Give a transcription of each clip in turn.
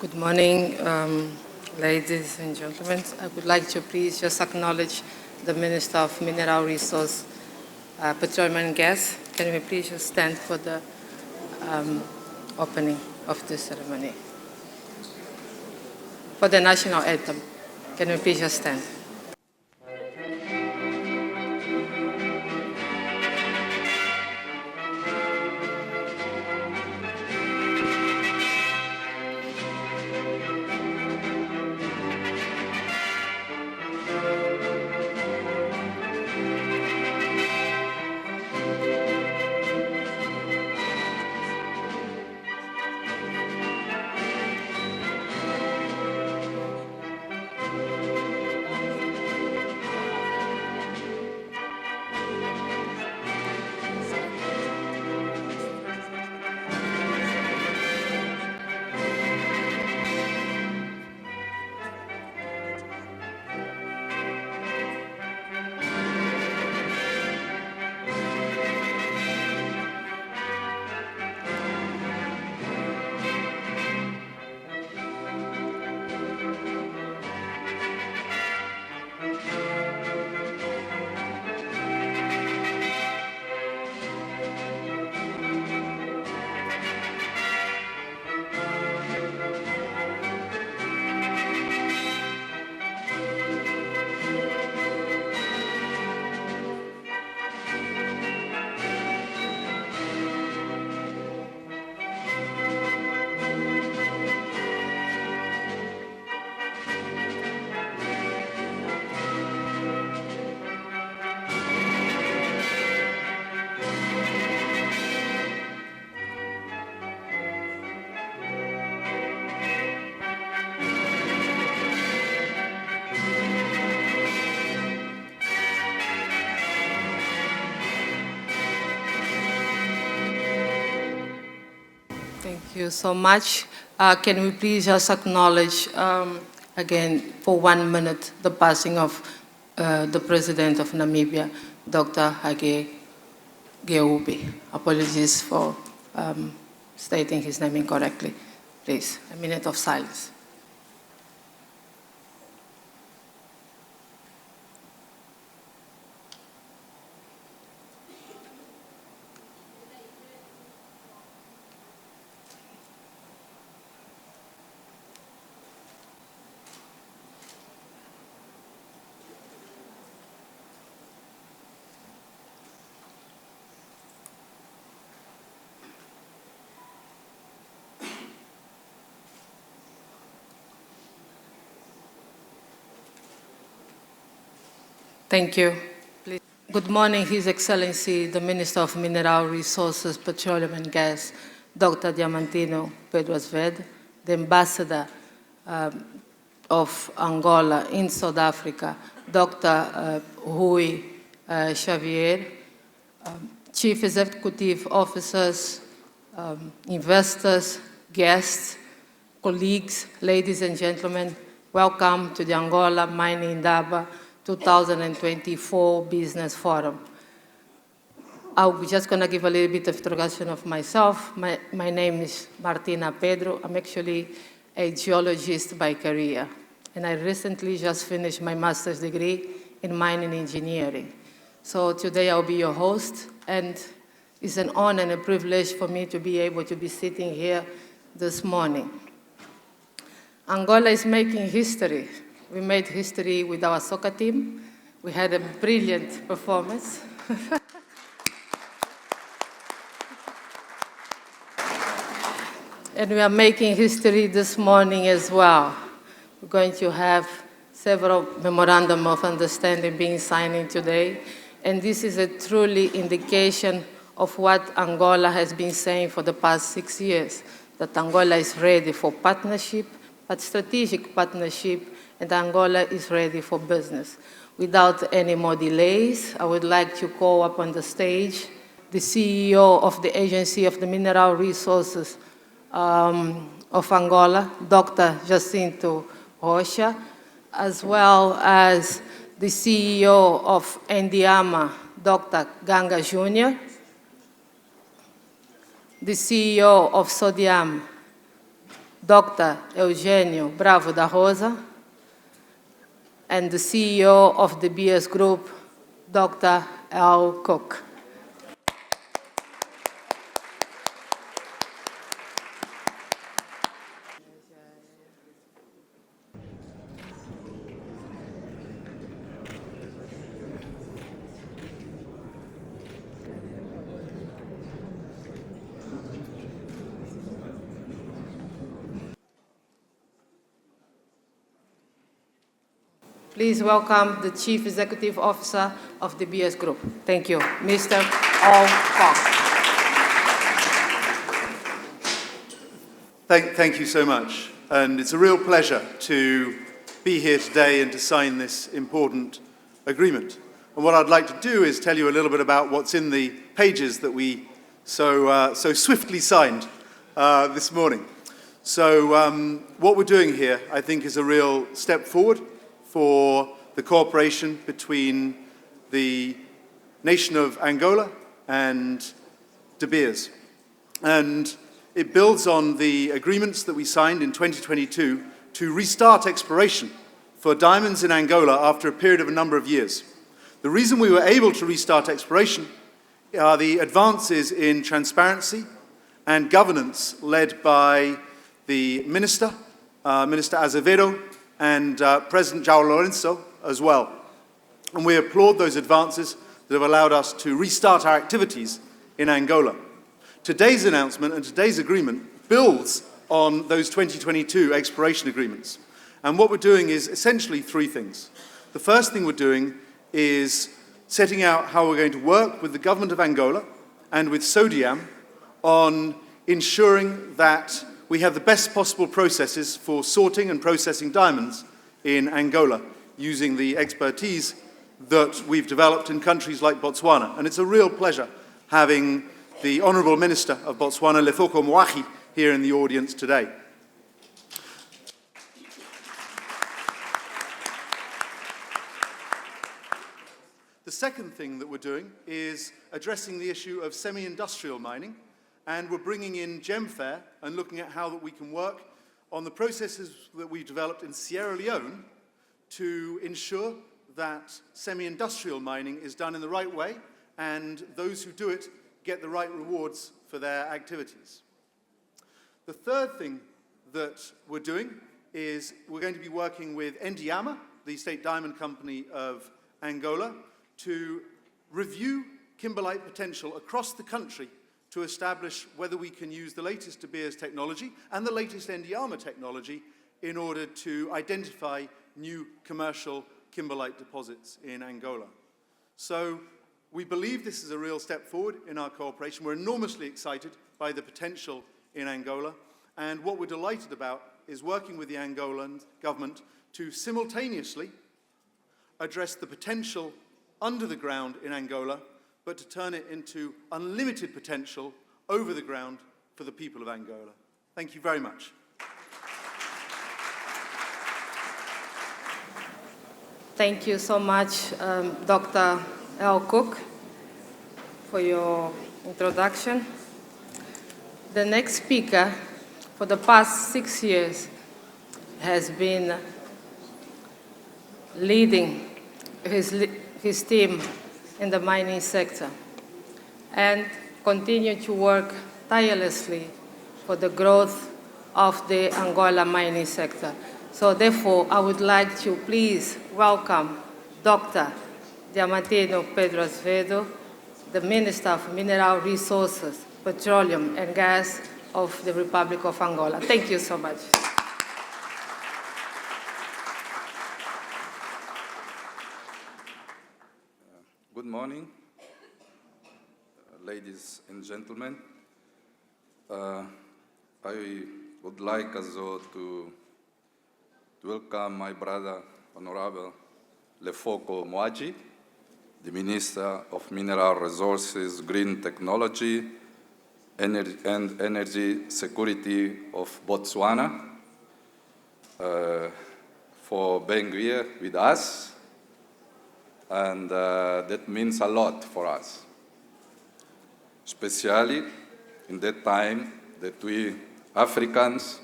Good morning, ladies and gentlemen. I would like to please just acknowledge the Minister of Mineral Resource, Petroleum and Gas. Can we please just stand for the opening of the ceremony? For the national anthem, can we please just stand? Thank you so much. Can we please just acknowledge, again, for 1 minute, the passing of the President of Namibia, Dr. Hage Geubi. Apologies for stating his name incorrectly. Please, a minute of silence. Thank you. Please. Good morning, His Excellency, the Minister of Mineral Resources, Petroleum and Gas, Dr. Diamantino Pedro Azevedo, the Ambassador of Angola in South Africa, Dr. Rui Xavier, Chief Executive Officers, investors, guests, colleagues, ladies and gentlemen, welcome to the Angola Mining INDABA 2024 Business Forum. I'm just going to give a little bit of introduction of myself. My name is Martina Pedro. I'm actually a geologist by career, and I recently just finished my master's degree in mining engineering. So today I'll be your host, and it's an honor and a privilege for me to be able to be sitting here this morning. Angola is making history. We made history with our soccer team. We had a brilliant performance. And we are making history this morning as well. We're going to have several memorandum of understanding being signed today. And this is a truly indication of what Angola has been saying for the past 6 years, that Angola is ready for partnership, but strategic partnership, and Angola is ready for business. Without any more delays, I would like to call up on the stage the CEO of the Agency of the Mineral Resources of Angola, Dr. Jacinto Rocha, as well as the CEO of ENDIAMA, Dr. Ganga Jr., the CEO of Sodiam, Dr. Eugenio Bravo da Rosa, and the CEO of the BS Group, Dr. Al Cook. Please welcome the Chief Executive Officer of the BS Group. Thank you, Mr. Al Cook. Thank you so much. And it's a real pleasure to be here today and to sign this important agreement. And what I'd like to do is tell you a little bit about what's in the pages that we so swiftly signed this morning. So what we're doing here, I think, is a real step forward for the cooperation between the nation of Angola and De Beers. And it builds on the agreements that we signed in 2022 to restart exploration for diamonds in Angola after a period of a number of years. The reason we were able to restart exploration are the advances in transparency and governance led by the Minister, Minister Azevedo, and President João Lourenço as well. And we applaud those advances that have allowed us to restart our activities in Angola. Today's announcement and today's agreement builds on those 2022 exploration agreements. And what we're doing is essentially three things. The first thing we're doing is setting out how we're going to work with the government of Angola and with SODIAM on ensuring that we have the best possible processes for sorting and processing diamonds in Angola using the expertise that we've developed in countries like Botswana. And it's a real pleasure having the Honourable Minister of Botswana, Lefoko Moahi, here in the audience today. The second thing that we're doing is addressing the issue of semi-industrial mining, and we're bringing in GemFair and looking at how that we can work on the processes that we've developed in Sierra Leone to ensure that semi-industrial mining is done in the right way and those who do it get the right rewards for their activities. The third thing that we're doing is we're going to be working with ENDIAMA, the State Diamond Company of Angola, to review kimberlite potential across the country to establish whether we can use the latest De Beers technology and the latest ENDIAMA technology in order to identify new commercial kimberlite deposits in Angola. So we believe this is a real step forward in our cooperation. We're enormously excited by the potential in Angola, and what we're delighted about is working with the Angolan government to simultaneously address the potential under the ground in Angola, but to turn it into unlimited potential over the ground for the people of Angola. Thank you very much. Thank you so much, Dr. Al Cook, for your introduction. The next speaker, for the past 6 years, has been leading his team in the mining sector and continue to work tirelessly for the growth of the Angola mining sector. So therefore, I would like to please welcome Dr. Diamantino Pedro Azevedo, the Minister of Mineral Resources, Petroleum and Gas of the Republic of Angola. Thank you so much. Good morning, ladies and gentlemen. I would like also to welcome my brother, Honorable Lefoko Moahi, the Minister of Mineral Resources, Green Technology, and Energy Security of Botswana, for being here with us. And that means a lot for us, especially in that time that we Africans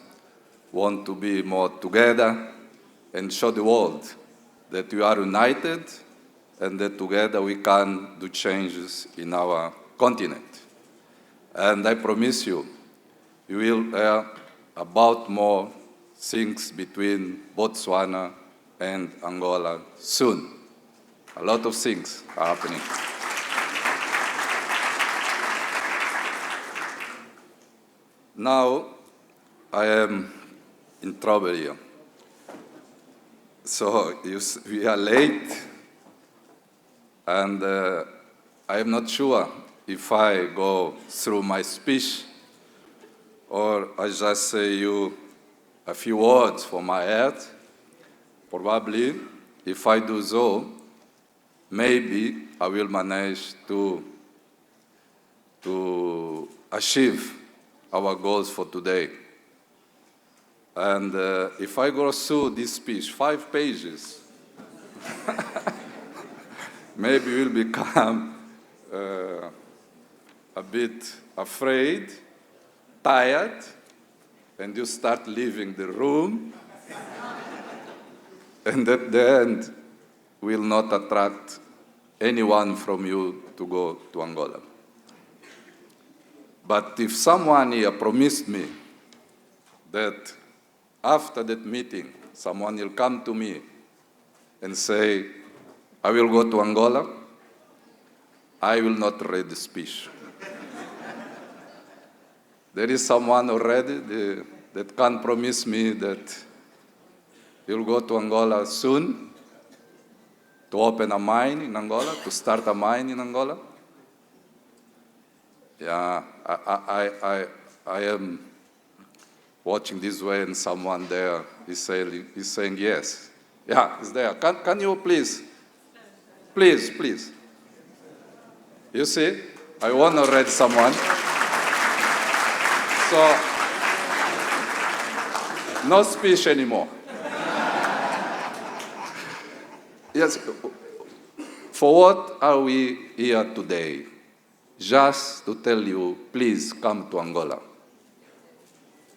want to be more together and show the world that we are united and that together we can do changes in our continent. And I promise you, you will hear about more things between Botswana and Angola soon. A lot of things are happening. Now, I am in trouble here. So we are late, and I am not sure if I go through my speech or I just say you a few words from my head. Probably, if I do so, maybe I will manage to achieve our goals for today. And if I go through this speech, 5 pages, maybe you'll become a bit afraid, tired, and you start leaving the room, and at the end will not attract anyone from you to go to Angola. But if someone here promised me that after that meeting, someone will come to me and say, I will go to Angola, I will not read the speech. There is someone already that can promise me that he'll go to Angola soon to open a mine in Angola, to start a mine in Angola. Yeah, I am watching this way, and someone there is saying yes. Yeah, it's there. Can you please? Please. You see, I want to read someone. So, no speech anymore. Yes, for what are we here today? Just to tell you, please come to Angola.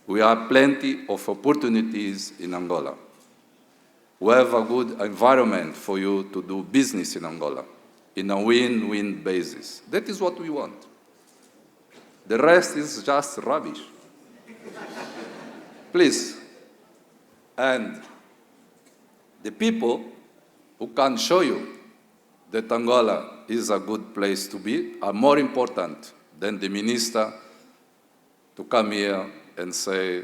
We have plenty of opportunities in Angola. We have a good environment for you to do business in Angola, in a win-win basis. That is what we want. The rest is just rubbish. Please. And the people who can show you that Angola is a good place to be are more important than the minister to come here and say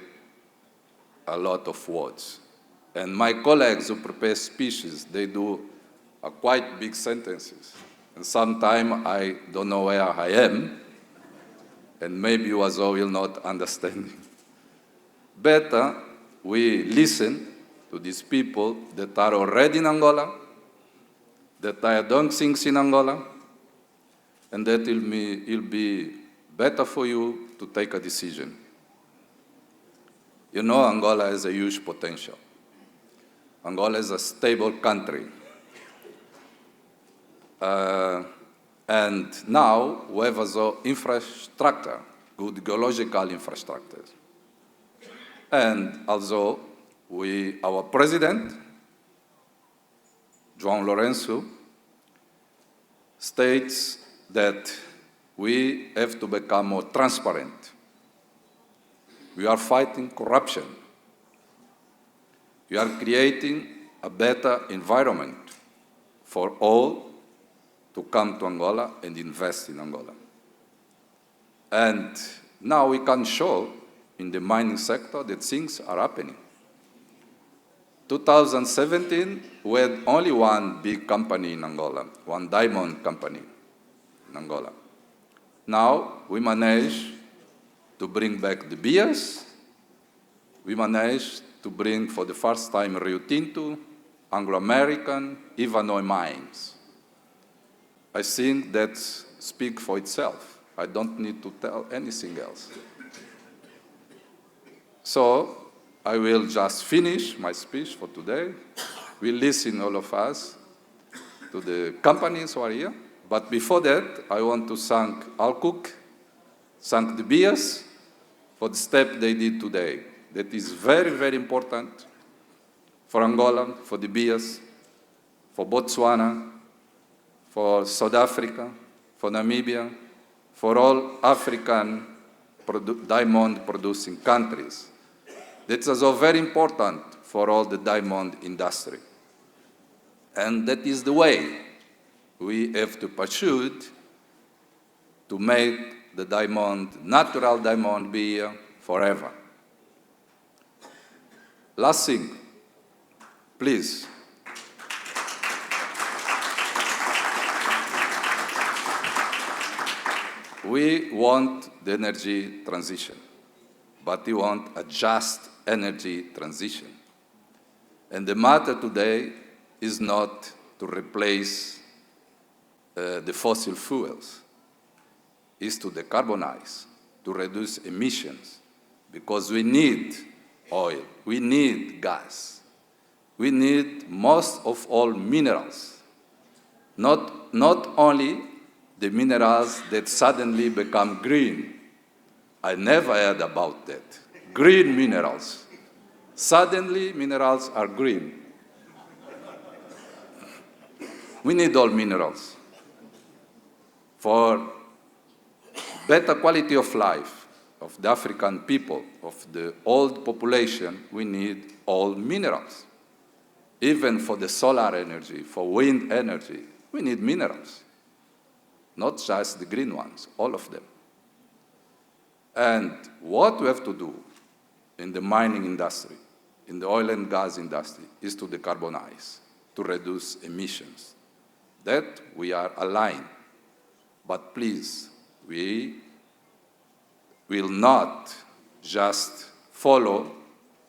a lot of words. And my colleagues who prepare speeches, they do quite big sentences. And sometimes I don't know where I am, and maybe you as well will not understand. Better we listen to these people that are already in Angola, that are doing things in Angola, and that will be better for you to take a decision. You know, Angola has a huge potential. Angola is a stable country. And now we have also infrastructure, good geological infrastructure. And also, our president, João Lourenço, states that we have to become more transparent. We are fighting corruption. We are creating a better environment for all to come to Angola and invest in Angola. And now we can show in the mining sector that things are happening. 2017, we had only one big company in Angola, one diamond company in Angola. Now we managed to bring back the beers. We managed to bring for the first time Rio Tinto, Anglo-American, Ivanhoe mines. I think that speaks for itself. I don't need to tell anything else. So I will just finish my speech for today. We listen, all of us, to the companies who are here. But before that, I want to thank Alcook, thank the beers for the step they did today. that is very, very important for Angola, for the Bias, for Botswana, for South Africa, for Namibia, for all African diamond-producing countries. That is also very important for all the diamond industry. And that is the way we have to pursue it to make the diamond, natural diamond, be here forever. Last thing, please. We want the energy transition, but we want a just energy transition. And the matter today is not to replace the fossil fuels, is to decarbonize, to reduce emissions, because we need oil, we need gas, we need most of all minerals, not only the minerals that suddenly become green. I never heard about that. Green minerals. Suddenly minerals are green. We need all minerals for better quality of life of the African people, of the old population. We need all minerals. Even for the solar energy, for wind energy, we need minerals. Not just the green ones, all of them. And what we have to do in the mining industry, in the oil and gas industry, is to decarbonize, to reduce emissions. That we are aligned. But please, we will not just follow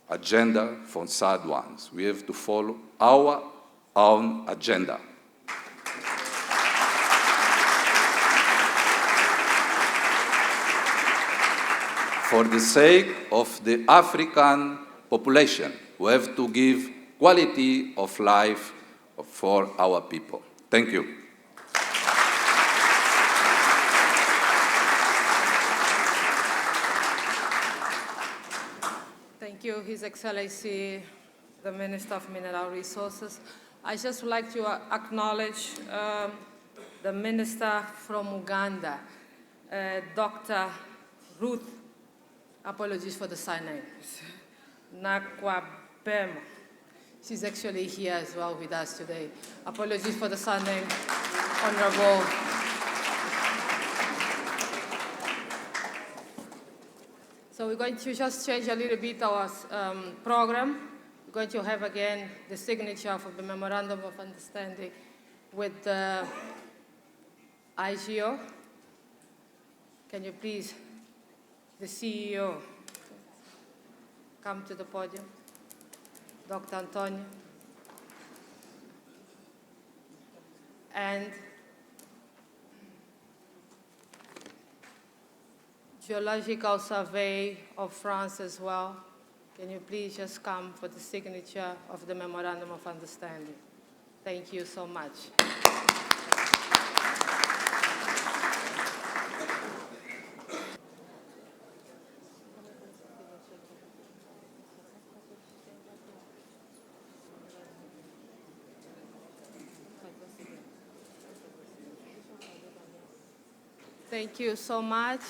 agenda from sad ones. We have to follow our own agenda. For the sake of the African population, we have to give quality of life for our people. Thank you. Thank you, His Excellency, the Minister of Mineral Resources. I just would like to acknowledge the Minister from Uganda, Dr. Ruth, apologies for the surname, Nakwabema. She's actually here as well with us today. Apologies for the surname, Honorable. So we're going to just change a little bit our program. We're going to have again the signature of the Memorandum of Understanding with the IGO. Can you please, the CEO, come to the podium? Dr. Antonio. And Geological Survey of France as well. Can you please just come for the signature of the Memorandum of Understanding? Thank you so much. Thank you so much.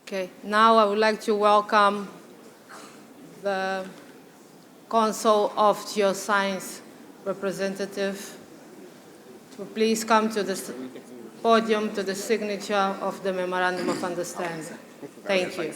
Okay, now I would like to welcome the Council of Geoscience representative to please come to the podium to the signature of the Memorandum of Understanding. Thank you.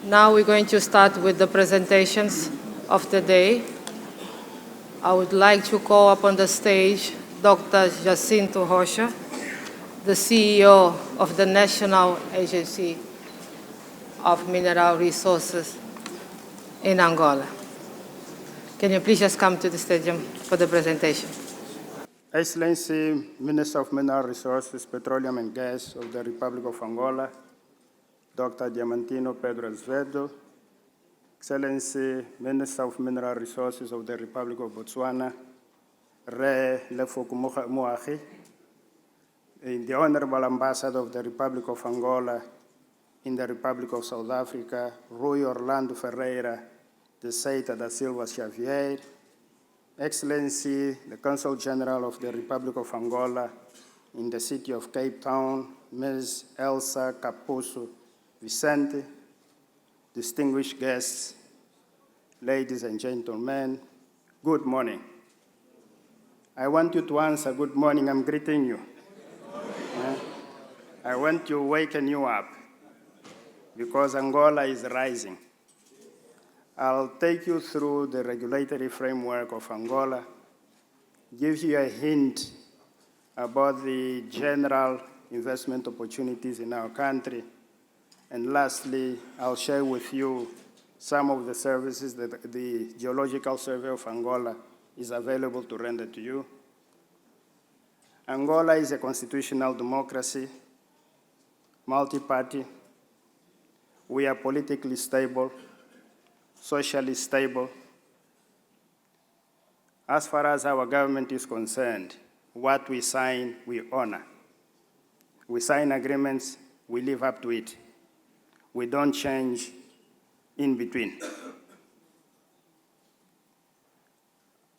Now we're going to start with the presentations of the day. I would like to call up on the stage Dr. Jacinto Rocha, the CEO of the National Agency of Mineral Resources in Angola. Can you please just come to the stadium for the presentation? Excellency, Minister of Mineral Resources, Petroleum and Gas of the Republic of Angola, Dr. Diamantino Pedro Azevedo, Excellency, Minister of Mineral Resources of the Republic of Botswana, Re Lefoku Moahi, the Honorable Ambassador of the Republic of Angola in the Republic of South Africa, Rui Orlando Ferreira de Seita da Silva Xavier, Excellency, the Consul General of the Republic of Angola in the city of Cape Town, Ms. Elsa Capuso Vicente, distinguished guests, ladies and gentlemen, good morning. I want you to answer, good morning, I'm greeting you. I want to waken you up because Angola is rising. I'll take you through the regulatory framework of Angola, give you a hint about the general investment opportunities in our country, and lastly, I'll share with you some of the services that the Geological Survey of Angola is available to render to you. Angola is a constitutional democracy, multi-party. We are politically stable, socially stable. As far as our government is concerned, what we sign, we honor. We sign agreements, we live up to it. We don't change in between.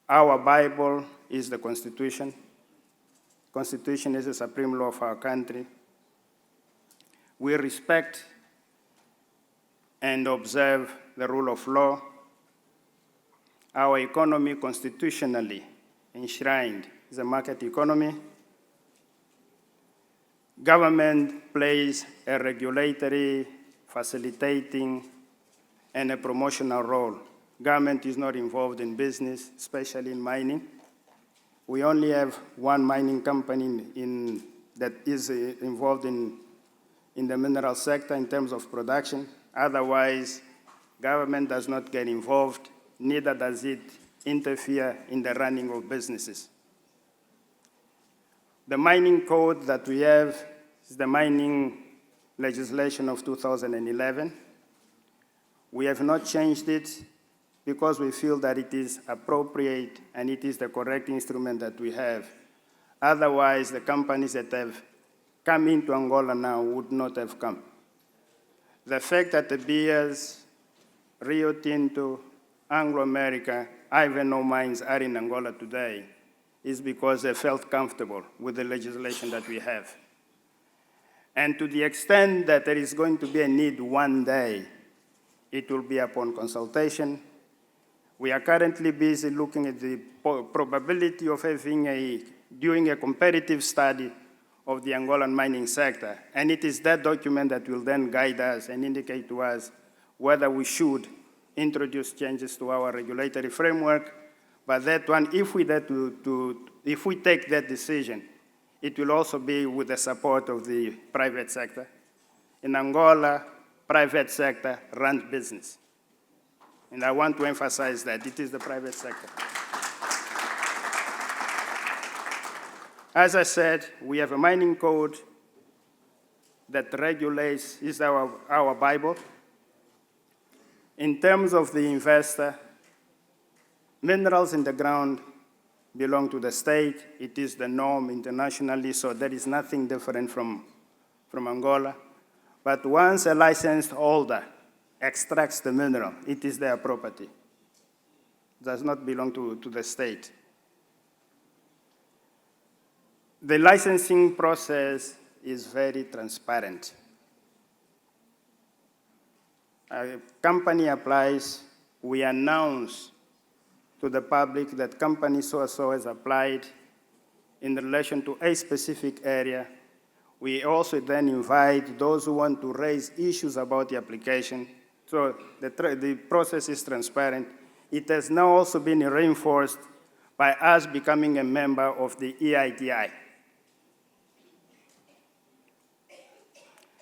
Our Bible is the Constitution. Constitution is the supreme law of our country. We respect and observe the rule of law. Our economy constitutionally enshrined is a market economy. Government plays a regulatory, facilitating, and a promotional role. Government is not involved in business, especially in mining. We only have one mining company that is involved in the mineral sector in terms of production. Otherwise, government does not get involved, neither does it interfere in the running of businesses. The mining code that we have is the mining legislation of 2011. We have not changed it because we feel that it is appropriate and it is the correct instrument that we have. Otherwise, the companies that have come into Angola now would not have come. The fact that the Beers, Rio Tinto, Anglo America, Ivanhoe mines are in Angola today is because they felt comfortable with the legislation that we have. And to the extent that there is going to be a need one day, it will be upon consultation. We are currently busy looking at the probability of doing a comparative study of the Angolan mining sector. And it is that document that will then guide us and indicate to us whether we should introduce changes to our regulatory framework. But that one, if we take that decision, it will also be with the support of the private sector. In Angola, private sector runs business. And I want to emphasize that it is the private sector. As I said, we have a mining code that regulates, is our Bible. In terms of the investor, minerals in the ground belong to the state. It is the norm internationally, so there is nothing different from Angola. But once a licensed holder extracts the mineral, it is their property. It does not belong to the state. The licensing process is very transparent. A company applies, we announce to the public that company so-and-so has applied in relation to a specific area. We also then invite those who want to raise issues about the application. So the process is transparent. It has now also been reinforced by us becoming a member of the EITI.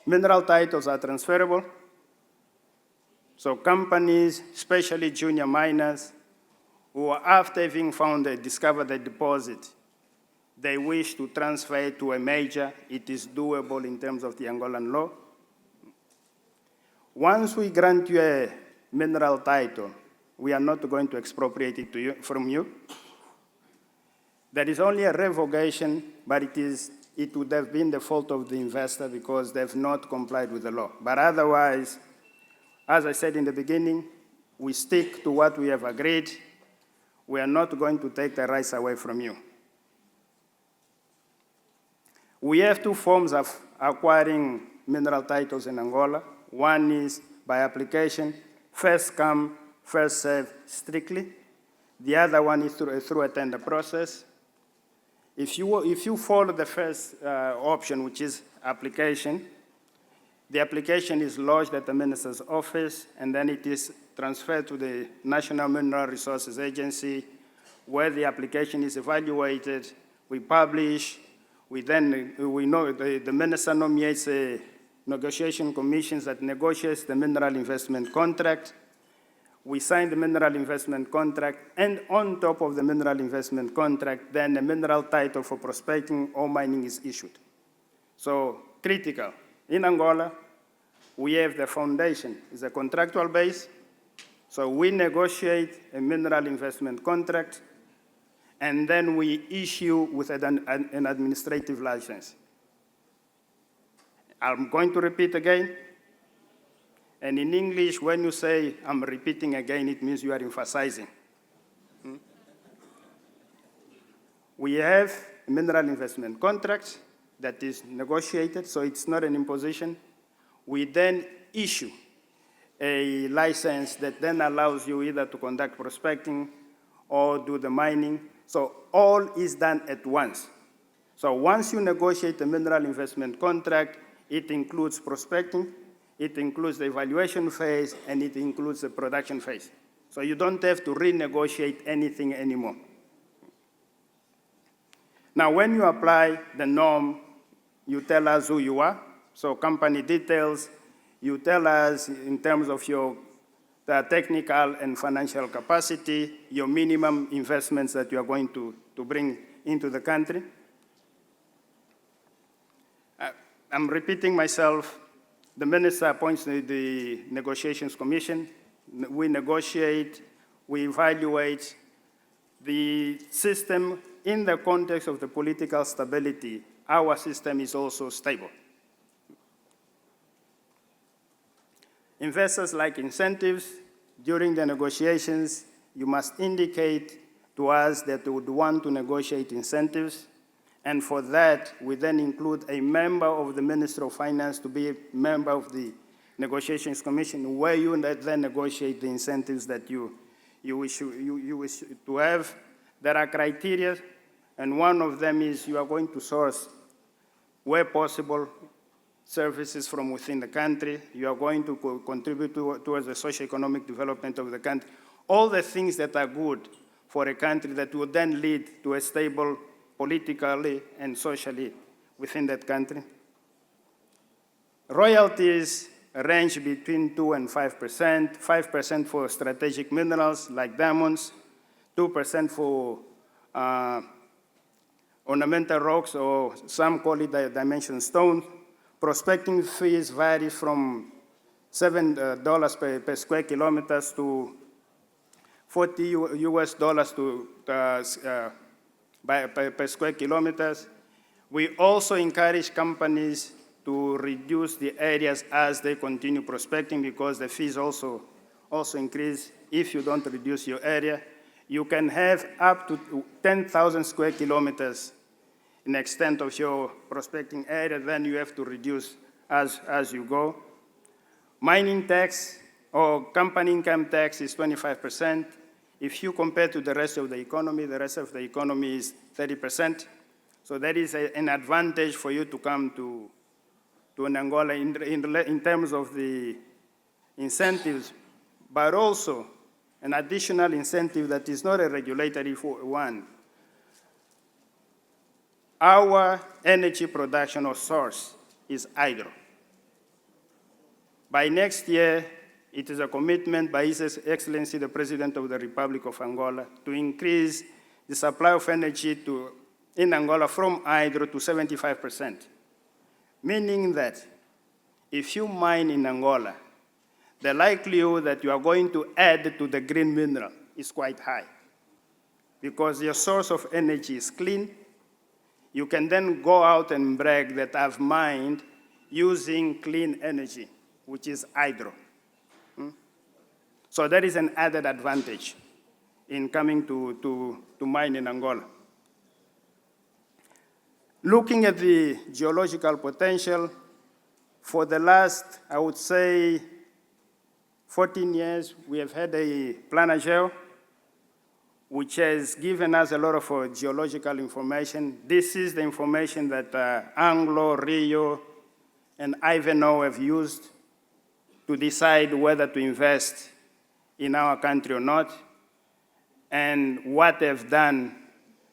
Mineral titles are transferable, so companies, especially junior miners, who after having discovered a deposit, they wish to transfer it to a major, it is doable in terms of the Angolan law. Once we grant you a mineral title, we are not going to expropriate it from you. There is only a revocation, but it would have been the fault of the investor because they have not complied with the law. But otherwise, as I said in the beginning, we stick to what we have agreed. We are not going to take the rights away from you. We have two forms of acquiring mineral titles in Angola. One is by application, first come, first served strictly. The other one is through a tender process. If you follow the first option, which is application, the application is lodged at the minister's office, and then it is transferred to the National Mineral Resources Agency, where the application is evaluated. We publish. We know the minister nominates a negotiation commissions that negotiates the mineral investment contract. We sign the mineral investment contract, and on top of the mineral investment contract, then a mineral title for prospecting or mining is issued. So critical. In Angola, we have the foundation. It's a contractual base. So we negotiate a mineral investment contract, and then we issue with an administrative license. I'm going to repeat again. And in English, when you say, I'm repeating again, it means you are emphasizing. We have a mineral investment contract that is negotiated, so it's not an imposition. We then issue a license that then allows you either to conduct prospecting or do the mining. So all is done at once. So once you negotiate a mineral investment contract, it includes prospecting, it includes the evaluation phase, and it includes the production phase. So you don't have to renegotiate anything anymore. Now, when you apply the norm, you tell us who you are. So company details, you tell us in terms of your technical and financial capacity, your minimum investments that you are going to bring into the country. I'm repeating myself. The minister appoints the negotiations commission. We negotiate, we evaluate the system in the context of the political stability. Our system is also stable. Investors like incentives. During the negotiations, you must indicate to us that you would want to negotiate incentives. And for that, we then include a member of the Ministry of Finance to be a member of the Negotiations Commission, where you then negotiate the incentives that you wish to have. There are criteria, and one of them is you are going to source, where possible, services from within the country. You are going to contribute towards the socio-economic development of the country. All the things that are good for a country that will then lead to a stable politically and socially within that country. Royalties range between 2% and 5%, 5% for strategic minerals like diamonds, 2% for ornamental rocks, or some call it dimension stone. Prospecting fees vary from $7 per square kilometers to $40 per square kilometers. We also encourage companies to reduce the areas as they continue prospecting, because the fees also increase if you don't reduce your area. You can have up to 10,000 square kilometers in extent of your prospecting area, then you have to reduce as you go. Mining tax or company income tax is 25%. If you compare to the rest of the economy is 30%. So that is an advantage for you to come to an Angola in terms of the incentives, but also an additional incentive that is not a regulatory one. Our energy production or source is hydro. By next year, it is a commitment by His Excellency, the President of the Republic of Angola, to increase the supply of energy in Angola from hydro to 75%, meaning that if you mine in Angola, the likelihood that you are going to add to the green mineral is quite high because your source of energy is clean. You can then go out and brag that I've mined using clean energy, which is hydro. So there is an added advantage in coming to mine in Angola. Looking at the geological potential, for the last, I would say, 14 years, we have had a Planageo, which has given us a lot of geological information. This is the information that Anglo, Rio, and Ivanhoe have used to decide whether to invest in our country or not. And what they've done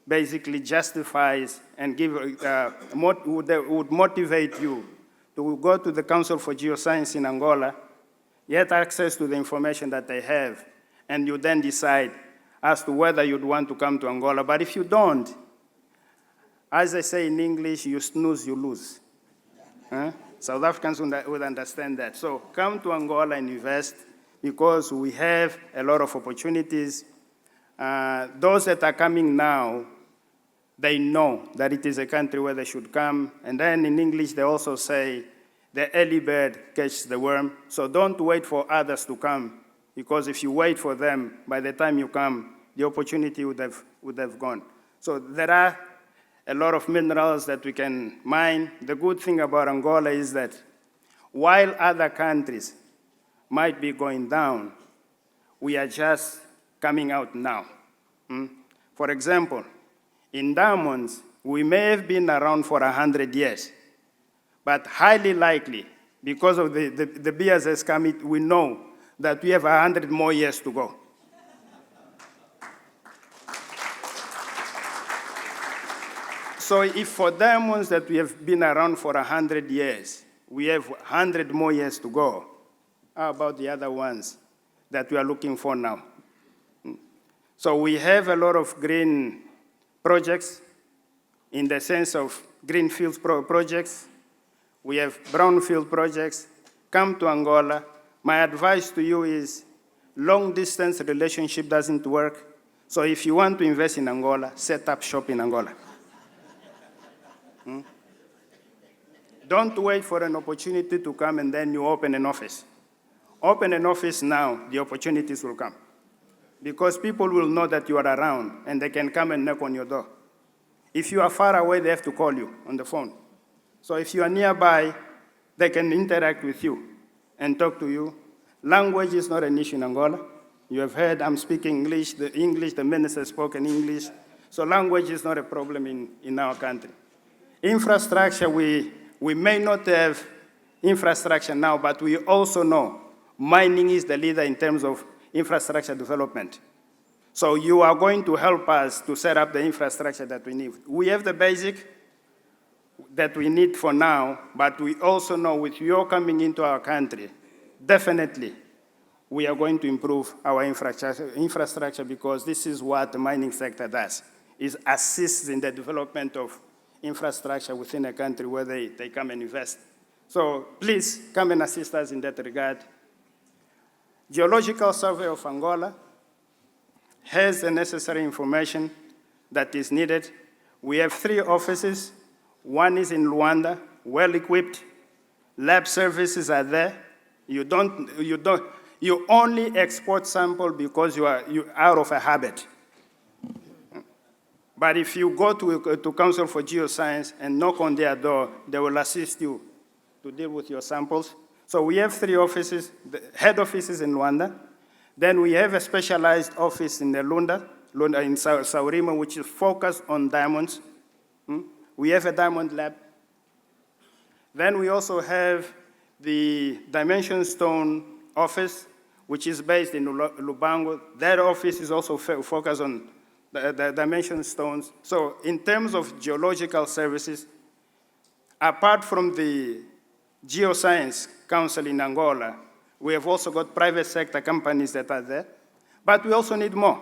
basically justifies and would motivate you to go to the Council for Geoscience in Angola, get access to the information that they have, and you then decide as to whether you'd want to come to Angola. But if you don't, as I say in English, you snooze, you lose. South Africans would understand that. So come to Angola and invest because we have a lot of opportunities. Those that are coming now, they know that it is a country where they should come. And then in English, they also say, the early bird catches the worm. So don't wait for others to come, because if you wait for them, by the time you come, the opportunity would have gone. So there are a lot of minerals that we can mine. The good thing about Angola is that while other countries might be going down, we are just coming out now. For example, in diamonds, we may have been around for 100 years, but highly likely, because of the BSS commit, we know that we have 100 more years to go. So if for diamonds that we have been around for 100 years, we have 100 more years to go, how about the other ones that we are looking for now? So we have a lot of green projects in the sense of greenfield projects. We have brownfield projects. Come to Angola. My advice to you is long-distance relationship doesn't work. So if you want to invest in Angola, set up shop in Angola. Don't wait for an opportunity to come and then you open an office. Open an office now, the opportunities will come. Because people will know that you are around and they can come and knock on your door. If you are far away, they have to call you on the phone. So if you are nearby, they can interact with you and talk to you. Language is not an issue in Angola. You have heard I'm speaking English, the minister spoke in English. So language is not a problem in our country. Infrastructure, we may not have infrastructure now, but we also know mining is the leader in terms of infrastructure development. So you are going to help us to set up the infrastructure that we need. We have the basic that we need for now, but we also know with your coming into our country, definitely we are going to improve our infrastructure because this is what the mining sector does, is assists in the development of infrastructure within a country where they come and invest. So please come and assist us in that regard. Geological Survey of Angola has the necessary information that is needed. We have 3 offices. One is in Luanda, well-equipped. Lab services are there. You only export sample because you are out of a habit. But if you go to Council for Geoscience and knock on their door, they will assist you to deal with your samples. So we have 3 offices, the head office is in Luanda. Then we have a specialized office in Lunda in Saurima, which is focused on diamonds. We have a diamond lab. Then we also have the Dimension Stone office, which is based in Lubango. Their office is also focused on the dimension stones. So in terms of geological services, apart from the Geoscience Council in Angola, we have also got private sector companies that are there, but we also need more,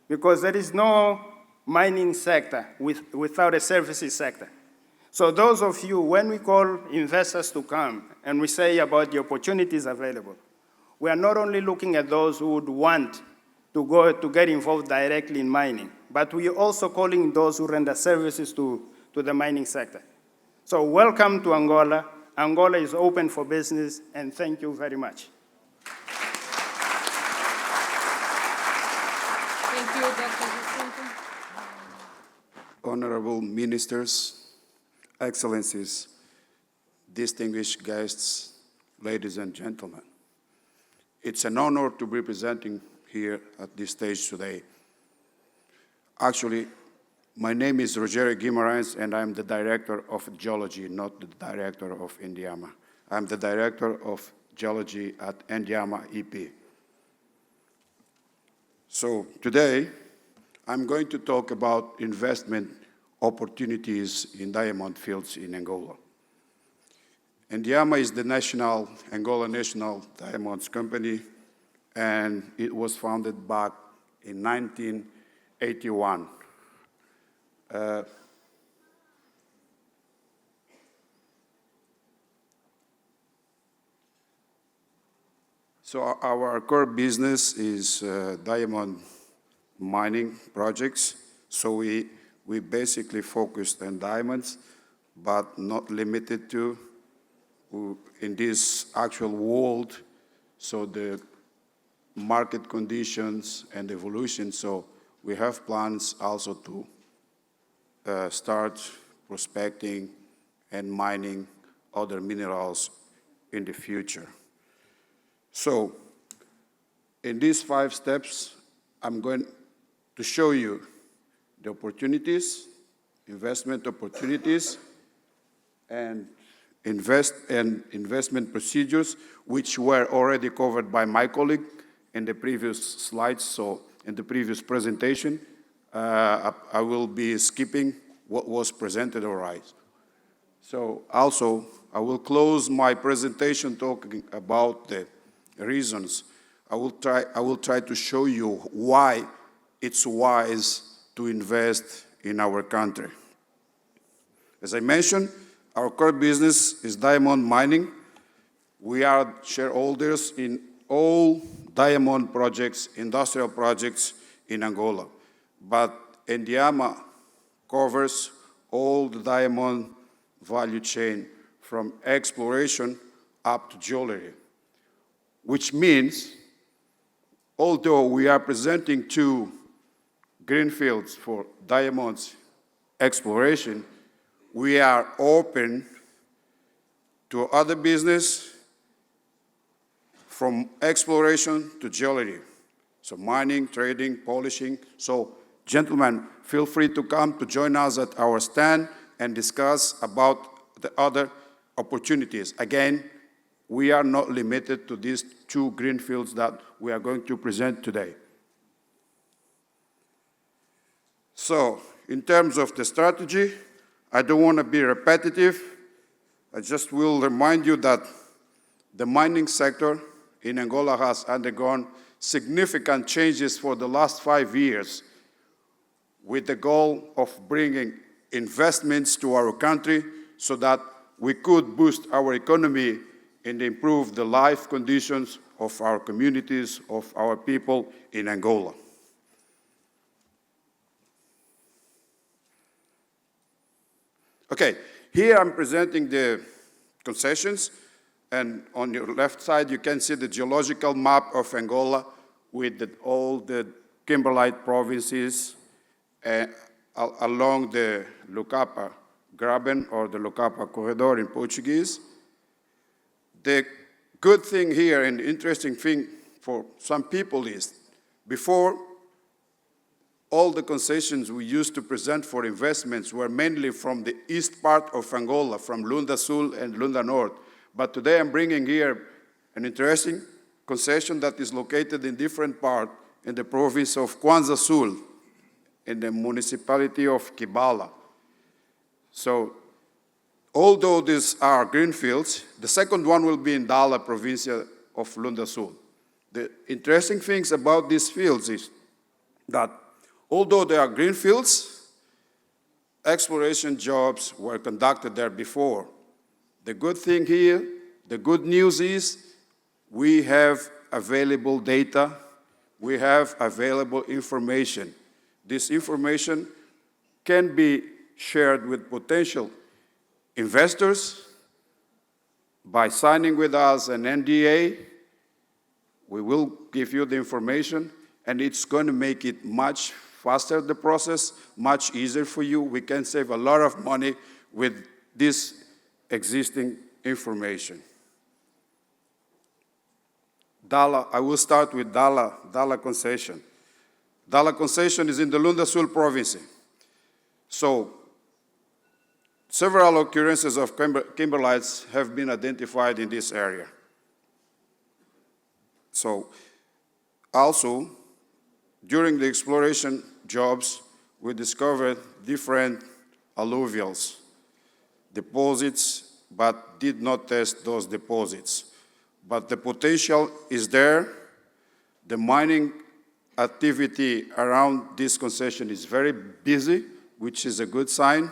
because there is no mining sector without a services sector. So those of you, when we call investors to come and we say about the opportunities available, we are not only looking at those who would want to get involved directly in mining, but we are also calling those who render services to the mining sector. So welcome to Angola. Angola is open for business, and thank you very much. Thank you, Dr. Vicente. Honorable ministers, excellencies, distinguished guests, ladies and gentlemen. It's an honor to be presenting here at this stage today. Actually, my name is Rogério Guimarães, and I'm the Director of Geology, not the Director of INDIAMA. I'm the Director of Geology at ENDIAMA EP. So today, I'm going to talk about investment opportunities in diamond fields in Angola. ENDIAMA is the Angola National Diamonds Company, and it was founded back in 1981. So our core business is diamond mining projects. So we basically focused on diamonds, but not limited to in this actual world. So the market conditions and evolution. So we have plans also to start prospecting and mining other minerals in the future. So in these 5 steps, I'm going to show you the opportunities, investment opportunities, and investment procedures, which were already covered by my colleague in the previous slides. So in the previous presentation, I will be skipping what was presented already. So also, I will close my presentation talking about the reasons. I will try to show you why it's wise to invest in our country. As I mentioned, our core business is diamond mining. We are shareholders in all diamond projects, industrial projects in Angola. But ENDIAMA covers all the diamond value chain from exploration up to jewelry, which means, although we are presenting 2 greenfields for diamonds exploration, we are open to other business from exploration to jewelry. So mining, trading, polishing. So gentlemen, feel free to come to join us at our stand and discuss about the other opportunities. Again, we are not limited to these 2 greenfields that we are going to present today. So, in terms of the strategy, I don't want to be repetitive. I just will remind you that the mining sector in Angola has undergone significant changes for the last 5 years with the goal of bringing investments to our country so that we could boost our economy and improve the life conditions of our communities, of our people in Angola. Okay, here I'm presenting the concessions, and on your left side you can see the geological map of Angola with all the kimberlite provinces along the Lucapa Graben, or the Lucapa Corridor in Portuguese. The good thing here and the interesting thing for some people is, before, all the concessions we used to present for investments were mainly from the east part of Angola, from Lunda Sul and Lunda North. But today I'm bringing here an interesting concession that is located in different part in the province of Kwanza Sul, in the municipality of Kibala. So, although these are greenfields, the second one will be in Dala province of Lunda Sul. The interesting things about these fields is that although they are greenfields, exploration jobs were conducted there before. The good thing here, the good news is we have available data, we have available information. This information can be shared with potential investors by signing with us an NDA. We will give you the information, and it's going to make it much faster, the process, much easier for you. We can save a lot of money with this existing information. Dala, I will start with Dala concession. Dala concession is in the Lunda Sul province. So, several occurrences of kimberlites have been identified in this area. So, also, during the exploration jobs, we discovered different alluvials deposits, but did not test those deposits. But the potential is there. The mining activity around this concession is very busy, which is a good sign.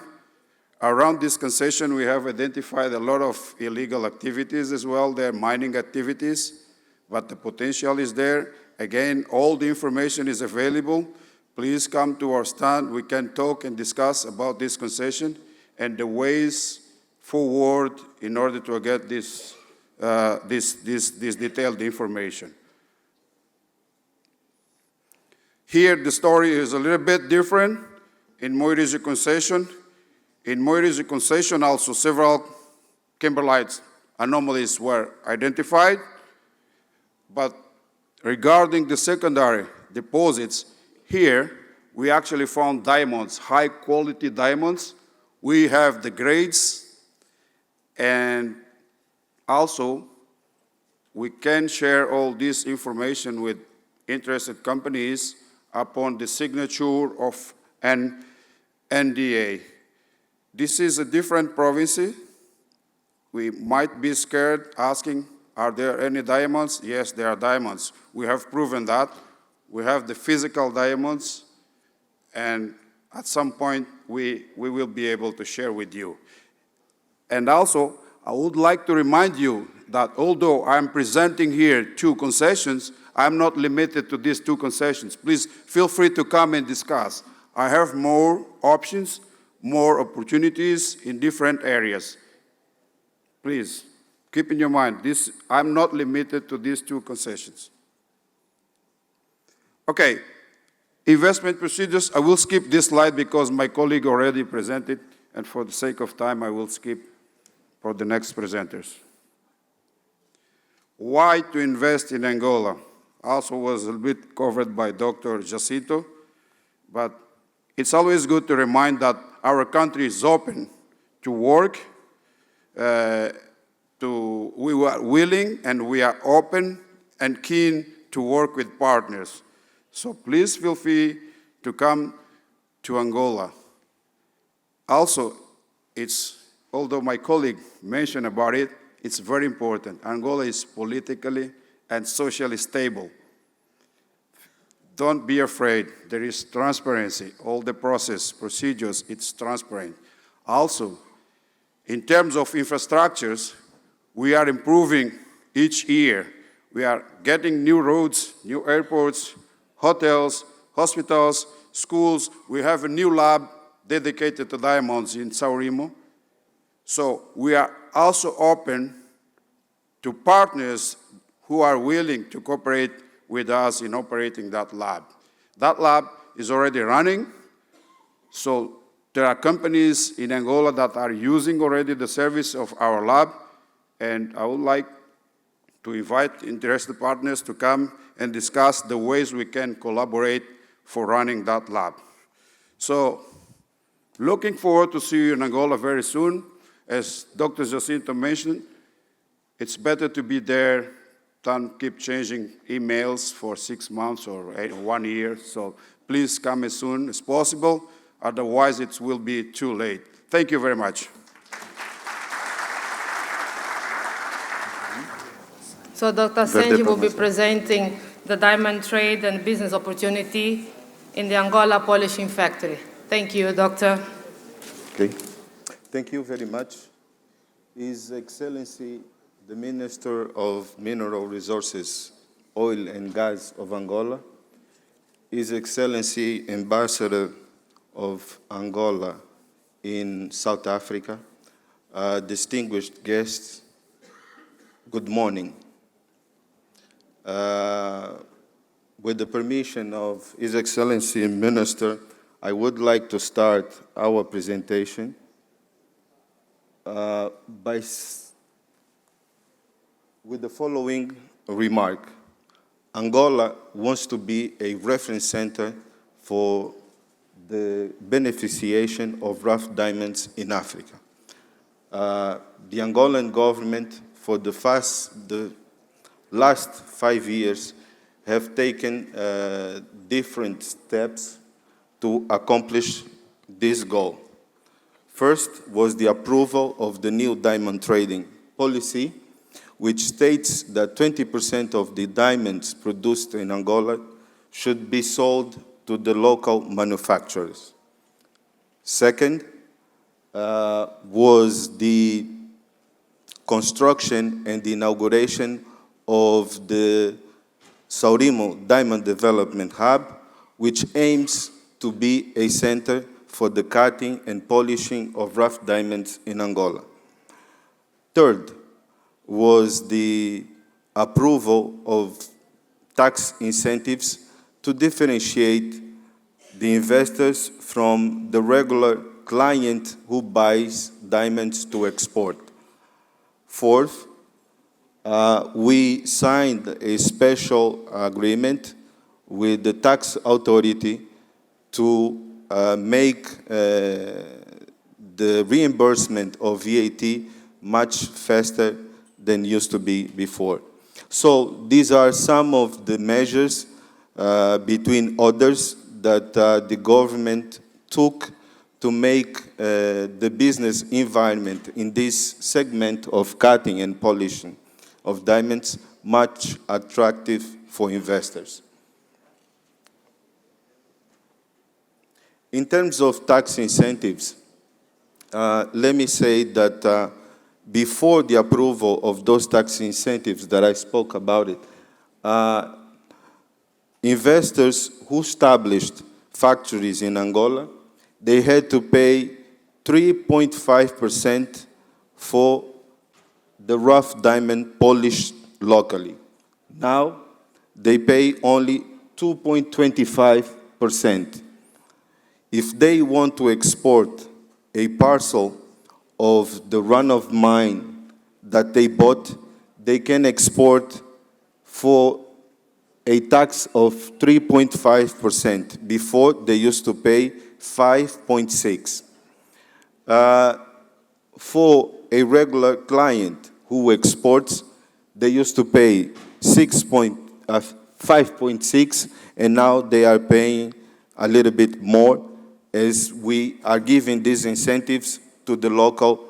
Around this concession, we have identified a lot of illegal activities as well. There are mining activities, but the potential is there. Again, all the information is available. Please come to our stand. We can talk and discuss about this concession and the ways forward in order to get this detailed information. Here, the story is a little bit different in Moiriji concession. In Moiriji concession, also several kimberlite anomalies were identified, but regarding the secondary deposits, here we actually found diamonds, high-quality diamonds. We have the grades, and also we can share all this information with interested companies upon the signature of an NDA. This is a different province. We might be scared asking, are there any diamonds? Yes, there are diamonds. We have proven that. We have the physical diamonds, and at some point we will be able to share with you. And also, I would like to remind you that although I'm presenting here 2 concessions, I'm not limited to these 2 concessions. Please feel free to come and discuss. I have more options, more opportunities in different areas. Please, keep in your mind, I'm not limited to these 2 concessions. Okay, investment procedures. I will skip this slide because my colleague already presented, and for the sake of time, I will skip for the next presenters. Why to invest in Angola? Also was a bit covered by Dr. Jacinto, but it's always good to remind that our country is open to work. We are willing and we are open and keen to work with partners. So please feel free to come to Angola. Also, although my colleague mentioned about it, it's very important. Angola is politically and socially stable. Don't be afraid. There is transparency. All the process, procedures, it's transparent. Also, in terms of infrastructures, we are improving each year. We are getting new roads, new airports, hotels, hospitals, schools. We have a new lab dedicated to diamonds in Saurimo. So we are also open to partners who are willing to cooperate with us in operating that lab. That lab is already running, so there are companies in Angola that are using already the service of our lab, and I would like to invite interested partners to come and discuss the ways we can collaborate for running that lab. So, looking forward to see you in Angola very soon. As Dr. Jacinto mentioned, it's better to be there don't keep changing emails for 6 months or 1 year. So please come as soon as possible. Otherwise, it will be too late. Thank you very much. So Dr. Senji will be presenting the diamond trade and business opportunity in the Angola polishing factory. Thank you, Doctor. Okay. Thank you very much. His Excellency, the Minister of Mineral Resources, Oil and Gas of Angola, His Excellency, Ambassador of Angola in South Africa, distinguished guests, good morning. With the permission of His Excellency Minister, I would like to start our presentation with the following remark. Angola wants to be a reference center for the beneficiation of rough diamonds in Africa. The Angolan government, for the last 5 years, have taken different steps to accomplish this goal. First was the approval of the new diamond trading policy, which states that 20% of the diamonds produced in Angola should be sold to the local manufacturers. Second was the construction and the inauguration of the Saurimo Diamond Development Hub, which aims to be a center for the cutting and polishing of rough diamonds in Angola. Third was the approval of tax incentives to differentiate the investors from the regular client who buys diamonds to export. Fourth, we signed a special agreement with the tax authority to make the reimbursement of VAT much faster than used to be before. So these are some of the measures, between others, that the government took to make the business environment in this segment of cutting and polishing of diamonds much attractive for investors. In terms of tax incentives, let me say that before the approval of those tax incentives that I spoke about it, investors who established factories in Angola, they had to pay 3.5% for the rough diamond polished locally. Now, they pay only 2.25%. If they want to export a parcel of the run-of-mine that they bought, they can export for a tax of 3.5%. Before, they used to pay 5.6%. For a regular client who exports, they used to pay 5.6%, and now they are paying a little bit more, as we are giving these incentives to the local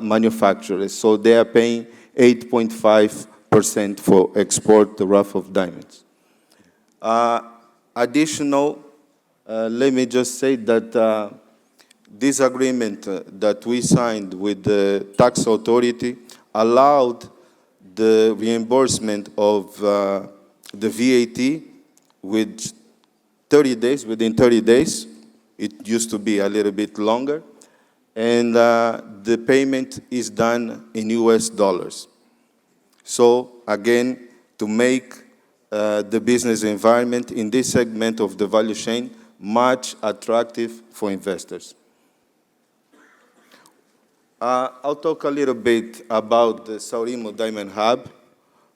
manufacturers. So they are paying 8.5% for export the rough of diamonds. Additional, let me just say that this agreement that we signed with the tax authority allowed the reimbursement of the VAT within 30 days. It used to be a little bit longer. And the payment is done in US dollars. So again, to make the business environment in this segment of the value chain much attractive for investors. I'll talk a little bit about the Saurimo Diamond Hub,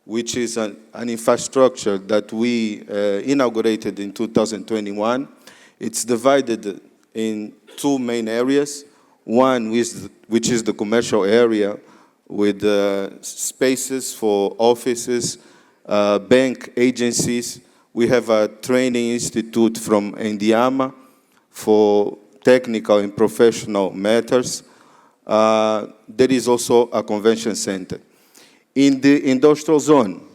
which is an infrastructure that we inaugurated in 2021. It's divided in two main areas. One which is the commercial area, with spaces for offices, bank agencies. We have a training institute from ENDIAMA for technical and professional matters. There is also a convention center. In the industrial zone,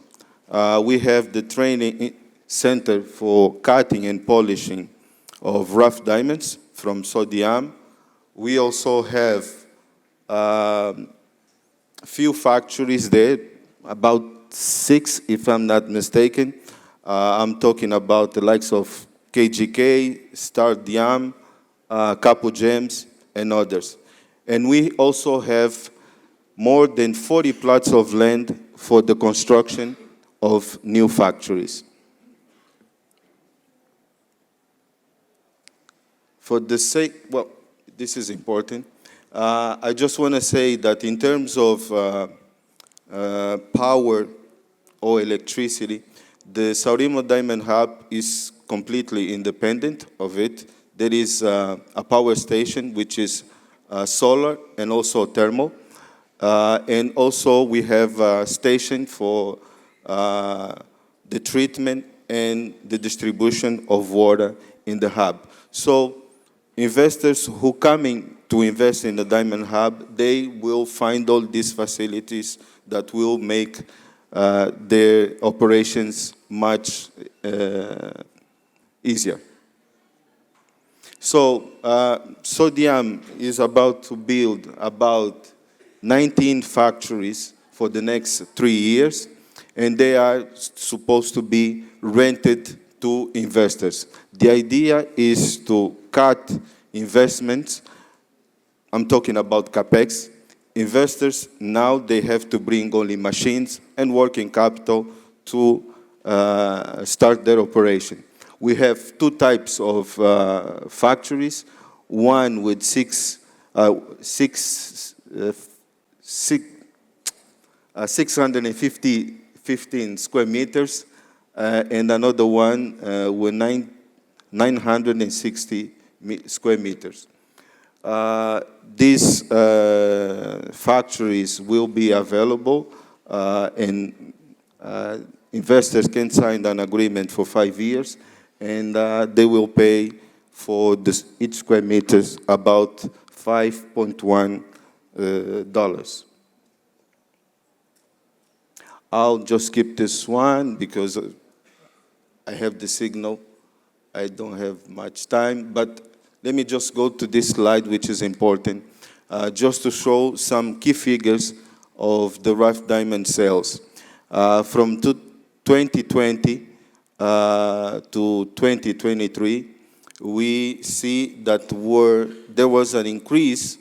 we have the training center for cutting and polishing of rough diamonds from sodium. We also have a few factories there, about 6, if I'm not mistaken. I'm talking about the likes of KGK, Star Diam, Capo Gems, and others. And we also have more than 40 plots of land for the construction of new factories. For the sake, well, this is important. I just want to say that in terms of power or electricity, the Saurimo Diamond Hub is completely independent of it. There is a power station which is solar and also thermal. And also we have a station for the treatment and the distribution of water in the hub. So investors who coming to invest in the Diamond Hub, they will find all these facilities that will make their operations much easier. So Sodium is about to build about 19 factories for the next 3 years, and they are supposed to be rented to investors. The idea is to cut investments. I'm talking about CapEx. Investors now, they have to bring only machines and working capital to start their operation. We have 2 types of factories, one with 615 square meters, and another one with 960 square meters. These factories will be available, and investors can sign an agreement for 5 years, and they will pay for each square meters about $5.1. I'll just skip this one because I have the signal. I don't have much time, but let me just go to this slide, which is important, just to show some key figures of the rough diamond sales. From 2020 to 2023, we see that there was an increase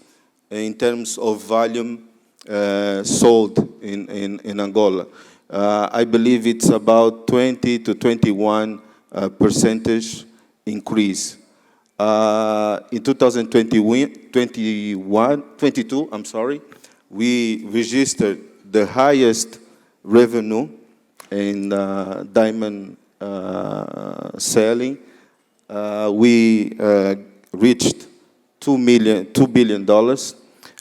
in terms of volume sold in Angola. I believe it's about 20 to 21 percentage increase. In 2022, we registered the highest revenue in diamond selling. We reached $2 billion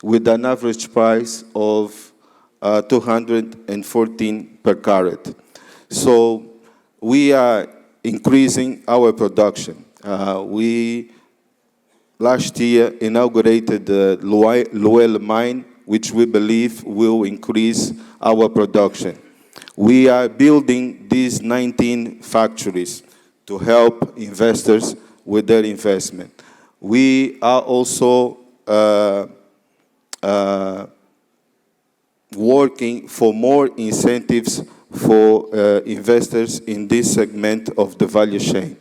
with an average price of 214 per carat. So we are increasing our production. We last year inaugurated the Luel mine, which we believe will increase our production. We are building these 19 factories to help investors with their investment. We are also working for more incentives for investors in this segment of the value chain.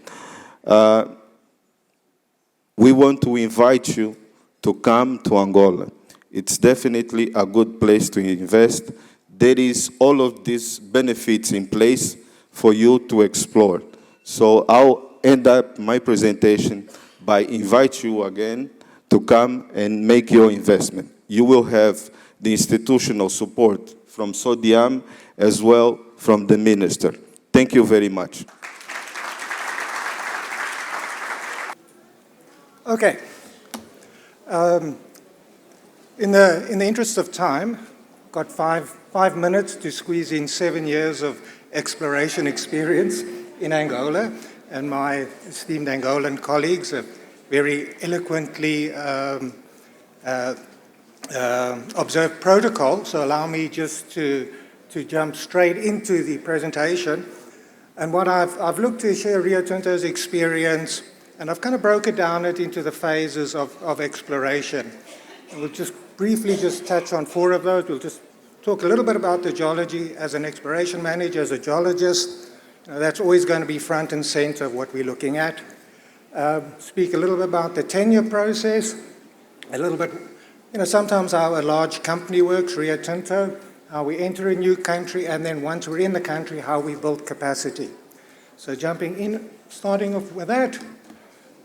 We want to invite you to come to Angola. It's definitely a good place to invest. There is all of these benefits in place for you to explore. So I'll end up my presentation by inviting you again to come and make your investment. You will have the institutional support from Sodiam as well from the minister. Thank you very much. Okay. In the interest of time, got five minutes to squeeze in 7 years of exploration experience in Angola, and my esteemed Angolan colleagues have very eloquently observed protocol, so allow me just to jump straight into the presentation. And what I've looked to share Rio Tinto's experience, and I've kind of broken down it into the phases of exploration. And we'll just briefly just touch on 4 of those. We'll just talk a little bit about the geology as an exploration manager, as a geologist. That's always going to be front and center of what we're looking at. Speak a little bit about the tenure process, a little bit, sometimes how a large company works, Rio Tinto, how we enter a new country, and then once we're in the country, how we build capacity. So jumping in, starting off with that,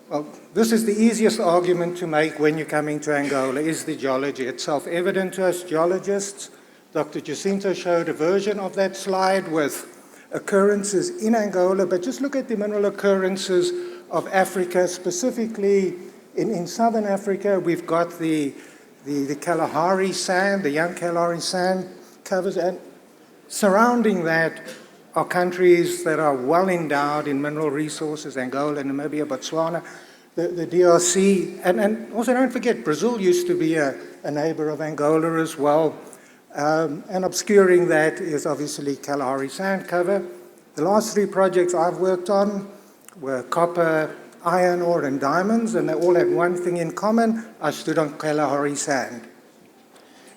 well, this is the easiest argument to make when you're coming to Angola, is the geology. It's self-evident to us geologists. Dr. Jacinto showed a version of that slide with occurrences in Angola, but just look at the mineral occurrences of Africa, specifically in southern Africa. We've got the Kalahari sand, the young Kalahari sand covers, and surrounding that are countries that are well endowed in mineral resources, Angola, Namibia, Botswana, the DRC, and also don't forget, Brazil used to be a neighbor of Angola as well, and obscuring that is obviously Kalahari sand cover. The last 3 projects I've worked on were copper, iron ore, and diamonds, and they all had one thing in common: I stood on Kalahari sand.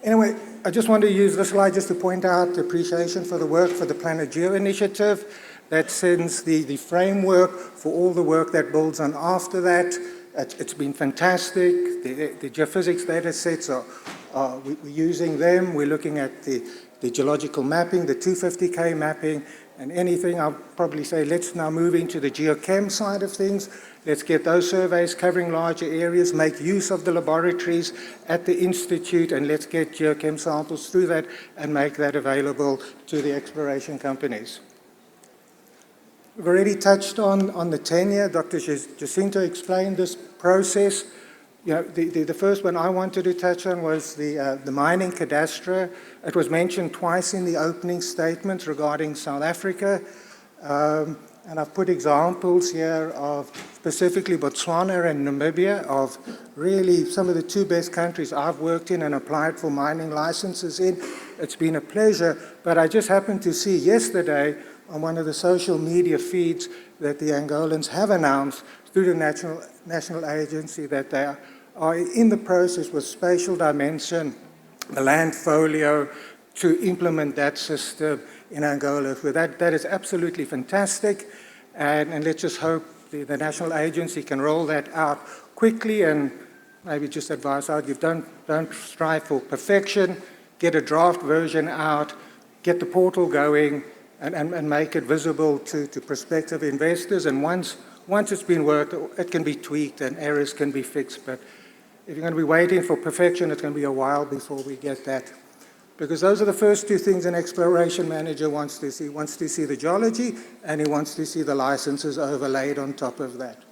Anyway, I just want to use this slide just to point out appreciation for the work for the Planet Geo initiative that sends the framework for all the work that builds on after that. It's been fantastic. The geophysics data sets we're using them. We're looking at the geological mapping, the 250K mapping, and anything. I'll probably say let's now move into the geochem side of things. Let's get those surveys covering larger areas, make use of the laboratories at the Institute, and let's get geochem samples through that and make that available to the exploration companies. We've already touched on the tenure. Dr. Jacinto explained this process. The first one I wanted to touch on was the mining cadastre. It was mentioned twice in the opening statement regarding South Africa. And I've put examples here of specifically Botswana and Namibia, of really some of the 2 best countries I've worked in and applied for mining licenses in. It's been a pleasure, but I just happened to see yesterday on one of the social media feeds that the Angolans have announced through the national agency that they are in the process with spatial dimension, the land folio, to implement that system in Angola. So that is absolutely fantastic, and let's just hope the national agency can roll that out quickly, and maybe just advise out, you don't strive for perfection, get a draft version out, get the portal going, and make it visible to prospective investors, and once it's been worked, it can be tweaked and errors can be fixed, but if you're going to be waiting for perfection, it's going to be a while before we get that. Because those are the first 2 things an exploration manager wants to see. He wants to see the geology, and he wants to see the licenses overlaid on top of that.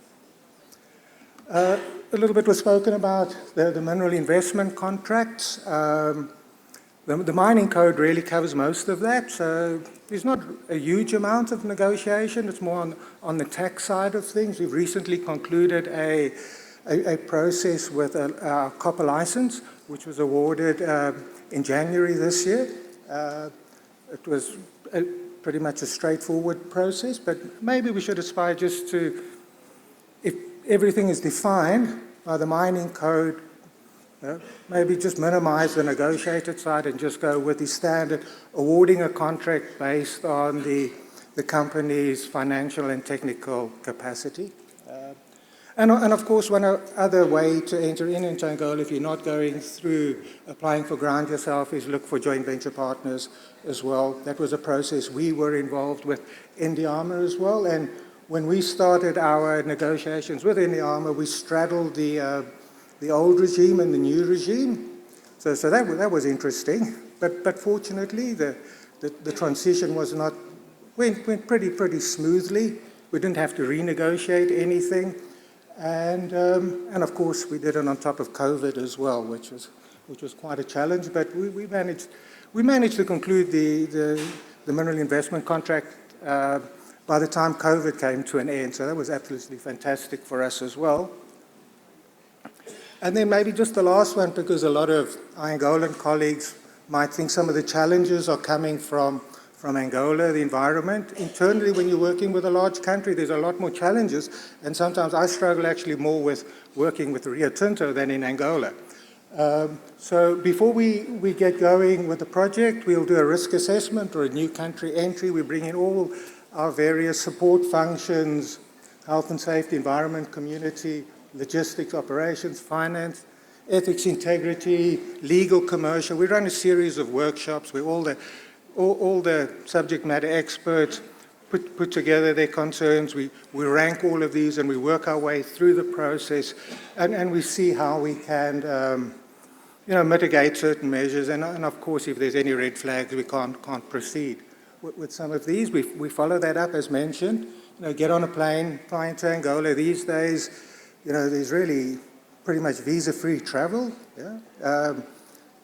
A little bit was spoken about the mineral investment contracts. The mining code really covers most of that, so there's not a huge amount of negotiation. It's more on the tax side of things. We've recently concluded a process with our copper license, which was awarded in January this year. It was pretty much a straightforward process, but maybe we should aspire just to, if everything is defined by the mining code, maybe just minimize the negotiated side and just go with the standard, awarding a contract based on the company's financial and technical capacity. And of course, one other way to enter into Angola, if you're not going through applying for grant yourself, is look for joint venture partners as well. That was a process we were involved with ENDIAMA as well. And when we started our negotiations with ENDIAMA, we straddled the old regime and the new regime. So that was interesting. But fortunately, the transition went pretty smoothly. We didn't have to renegotiate anything. And of course, we did it on top of COVID as well, which was which was quite a challenge, but we managed to conclude the mineral investment contract by the time COVID came to an end, so that was absolutely fantastic for us as well. And then maybe just the last one, because a lot of our Angolan colleagues might think some of the challenges are coming from Angola, the environment. Internally, when you're working with a large country, there's a lot more challenges, and sometimes I struggle actually more with working with Rio Tinto than in Angola. So before we get going with the project, we'll do a risk assessment or a new country entry. We bring in all our various support functions, health and safety, environment, community, logistics, operations, finance, ethics, integrity, legal, commercial. We run a series of workshops where all the subject matter experts put together their concerns. We rank all of these and we work our way through the process, and we see how we can mitigate certain measures. And of course, if there's any red flags, we can't proceed with some of these. We follow that up, as mentioned. Get on a plane, fly into Angola. These days, there's really pretty much visa-free travel. Yeah?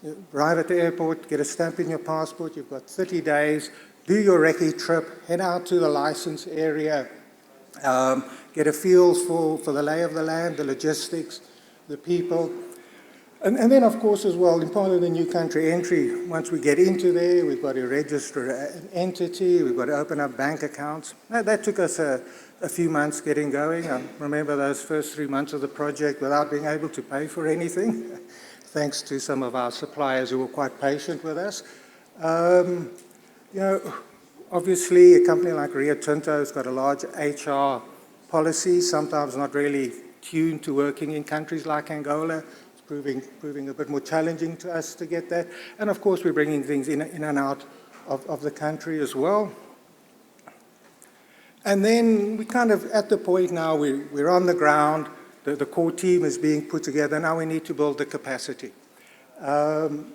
You arrive at the airport, get a stamp in your passport, you've got 30 days, do your recce trip, head out to the license area, get a feel for the lay of the land, the logistics, the people. And then, of course, as well, in part of the new country entry, once we get into there, we've got to register an entity, we've got to open up bank accounts. That took us a few months getting going. I remember those first 3 months of the project without being able to pay for anything, thanks to some of our suppliers who were quite patient with us. Obviously, a company like Rio Tinto has got a large HR policy, sometimes not really tuned to working in countries like Angola. Proving a bit more challenging to us to get that. And of course, we're bringing things in and out of the country as well. And then we kind of, at the point now, we're on the ground, the core team is being put together, now we need to build the capacity. And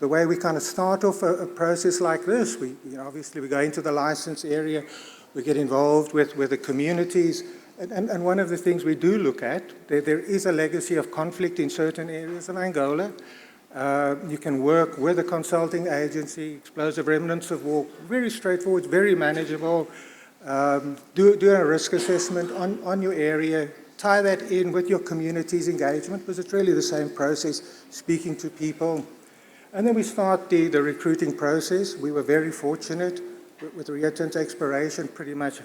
the way we kind of start off a process like this, obviously we go into the license area, we get involved with the communities. And one of the things we do look at, there is a legacy of conflict in certain areas of Angola. You can work with a consulting agency, explosive remnants of war, very straightforward, very manageable. Do a risk assessment on your area, tie that in with your community's engagement, because it's really the same process, speaking to people. And then we start the recruiting process. We were very fortunate with Rio Tinto Exploration, pretty much,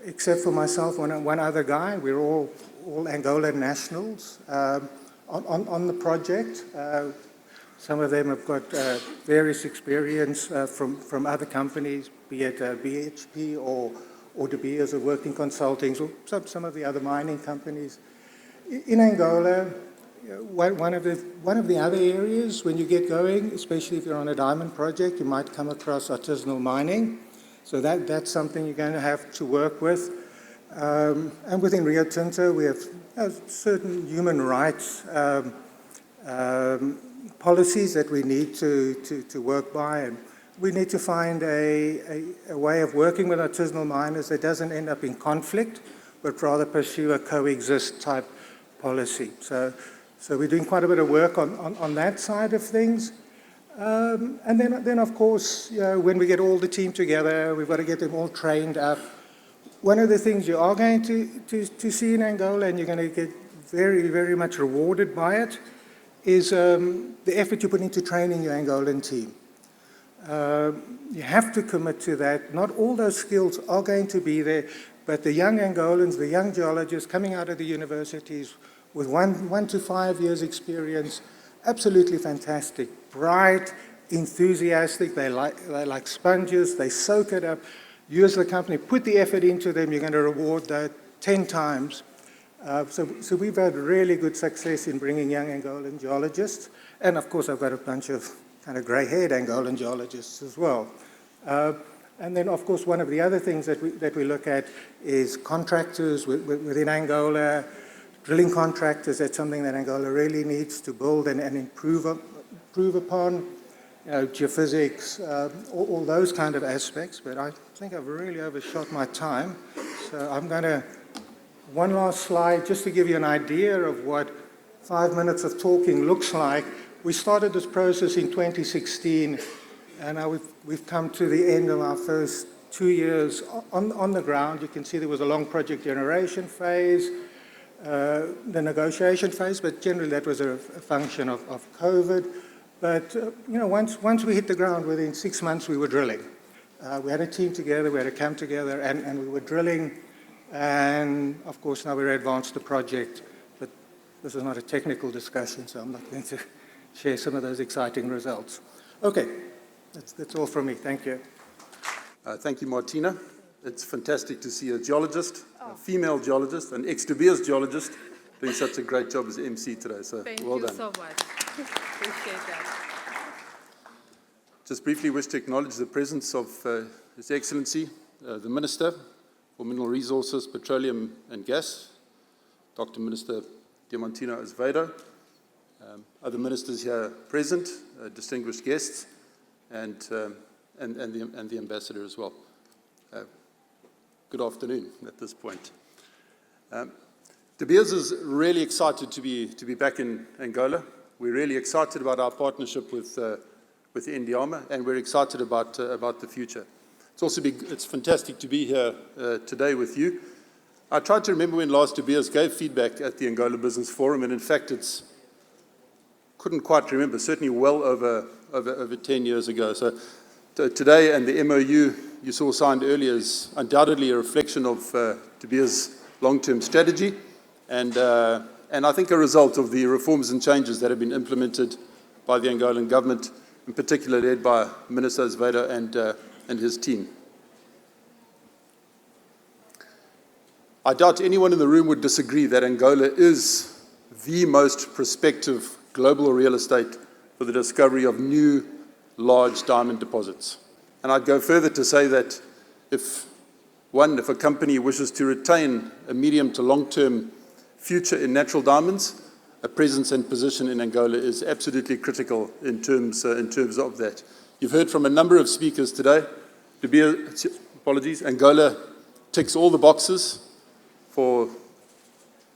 except for myself and one other guy. We're all Angolan nationals on the project. Some of them have got various experience from other companies, be it BHP or De Beers, who worked in consulting, or some of the other mining companies. In Angola, one of the other areas when you get going, especially if you're on a diamond project, you might come across artisanal mining. So that's something you're going to have to work with. And within Rio Tinto, we have certain human rights policies that we need to work by. And we need to find a way of working with artisanal miners that doesn't end up in conflict, but rather pursue a coexist type policy. So we're doing quite a bit of work on that side of things. And then, of course, when we get all the team together, we've got to get them all trained up. One of the things you are going to see in Angola, and you're going to get very, very much rewarded by it, is the effort you put into training your Angolan team. You have to commit to that. Not all those skills are going to be there, but the young Angolans, the young geologists coming out of the universities with 1 to 5 years experience, absolutely fantastic, bright, enthusiastic, they like sponges, they soak it up. You as the company put the effort into them, you're going to reward that 10 times. So we've had really good success in bringing young Angolan geologists, and of course I've got a bunch of kind of grey-haired Angolan geologists as well. And then of course one of the other things that we look at is contractors within Angola, drilling contractors. That's something that Angola really needs to build and improve upon. Geophysics, all those kind of aspects, but I think I've really overshot my time. So I'm going to, one last slide, just to give you an idea of what 5 minutes of talking looks like. We started this process in 2016, and now we've come to the end of our first 2 years on the ground. You can see there was a long project generation phase, the negotiation phase, but generally that was a function of COVID. But once we hit the ground, within 6 months we were drilling. We had a team together, we had a camp together, and we were drilling. And of course now we're advanced the project, but this is not a technical discussion, so I'm not going to share some of those exciting results. Okay, that's all from me. Thank you. Thank you, Martina. It's fantastic to see a geologist, a female geologist, an ex-De Beers geologist, doing such a great job as MC today. So well done. Thank you so much. Appreciate that. Just briefly wish to acknowledge the presence of His Excellency, the Minister for Mineral Resources, Petroleum and Gas, Dr. Minister Diamantino Azevedo, other ministers here present, distinguished guests, and the ambassador as well. Good afternoon at this point. De Beers is really excited to be back in Angola. We're really excited about our partnership with ENDIAMA, and we're excited about the future. It's fantastic to be here today with you. I tried to remember when last De Beers gave feedback at the Angola Business Forum, and in fact couldn't quite remember, certainly well over 10 years ago. So today, and the MOU you saw signed earlier is undoubtedly a reflection of De Beers' long-term strategy, and I think a result of the reforms and changes that have been implemented by the Angolan government, in particular led by Minister Azevedo and his team. I doubt anyone in the room would disagree that Angola is the most prospective global real estate for the discovery of new large diamond deposits. And I'd go further to say that if a company wishes to retain a medium to long-term future in natural diamonds, a presence and position in Angola is absolutely critical in terms of that. You've heard from a number of speakers today. De Beers, Angola ticks all the boxes.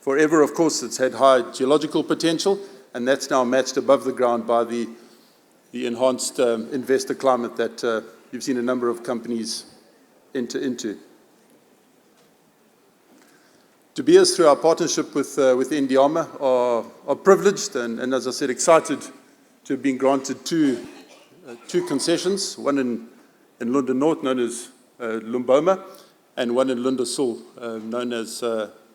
Forever, of course, it's had high geological potential, and that's now matched above the ground by the enhanced investor climate that you've seen a number of companies enter into. De Beers, through our partnership with ENDIAMA, are privileged and, as I said, excited to have been granted two concessions, one in Lunda North, known as Lumboma, and one in Lunda Sul, known as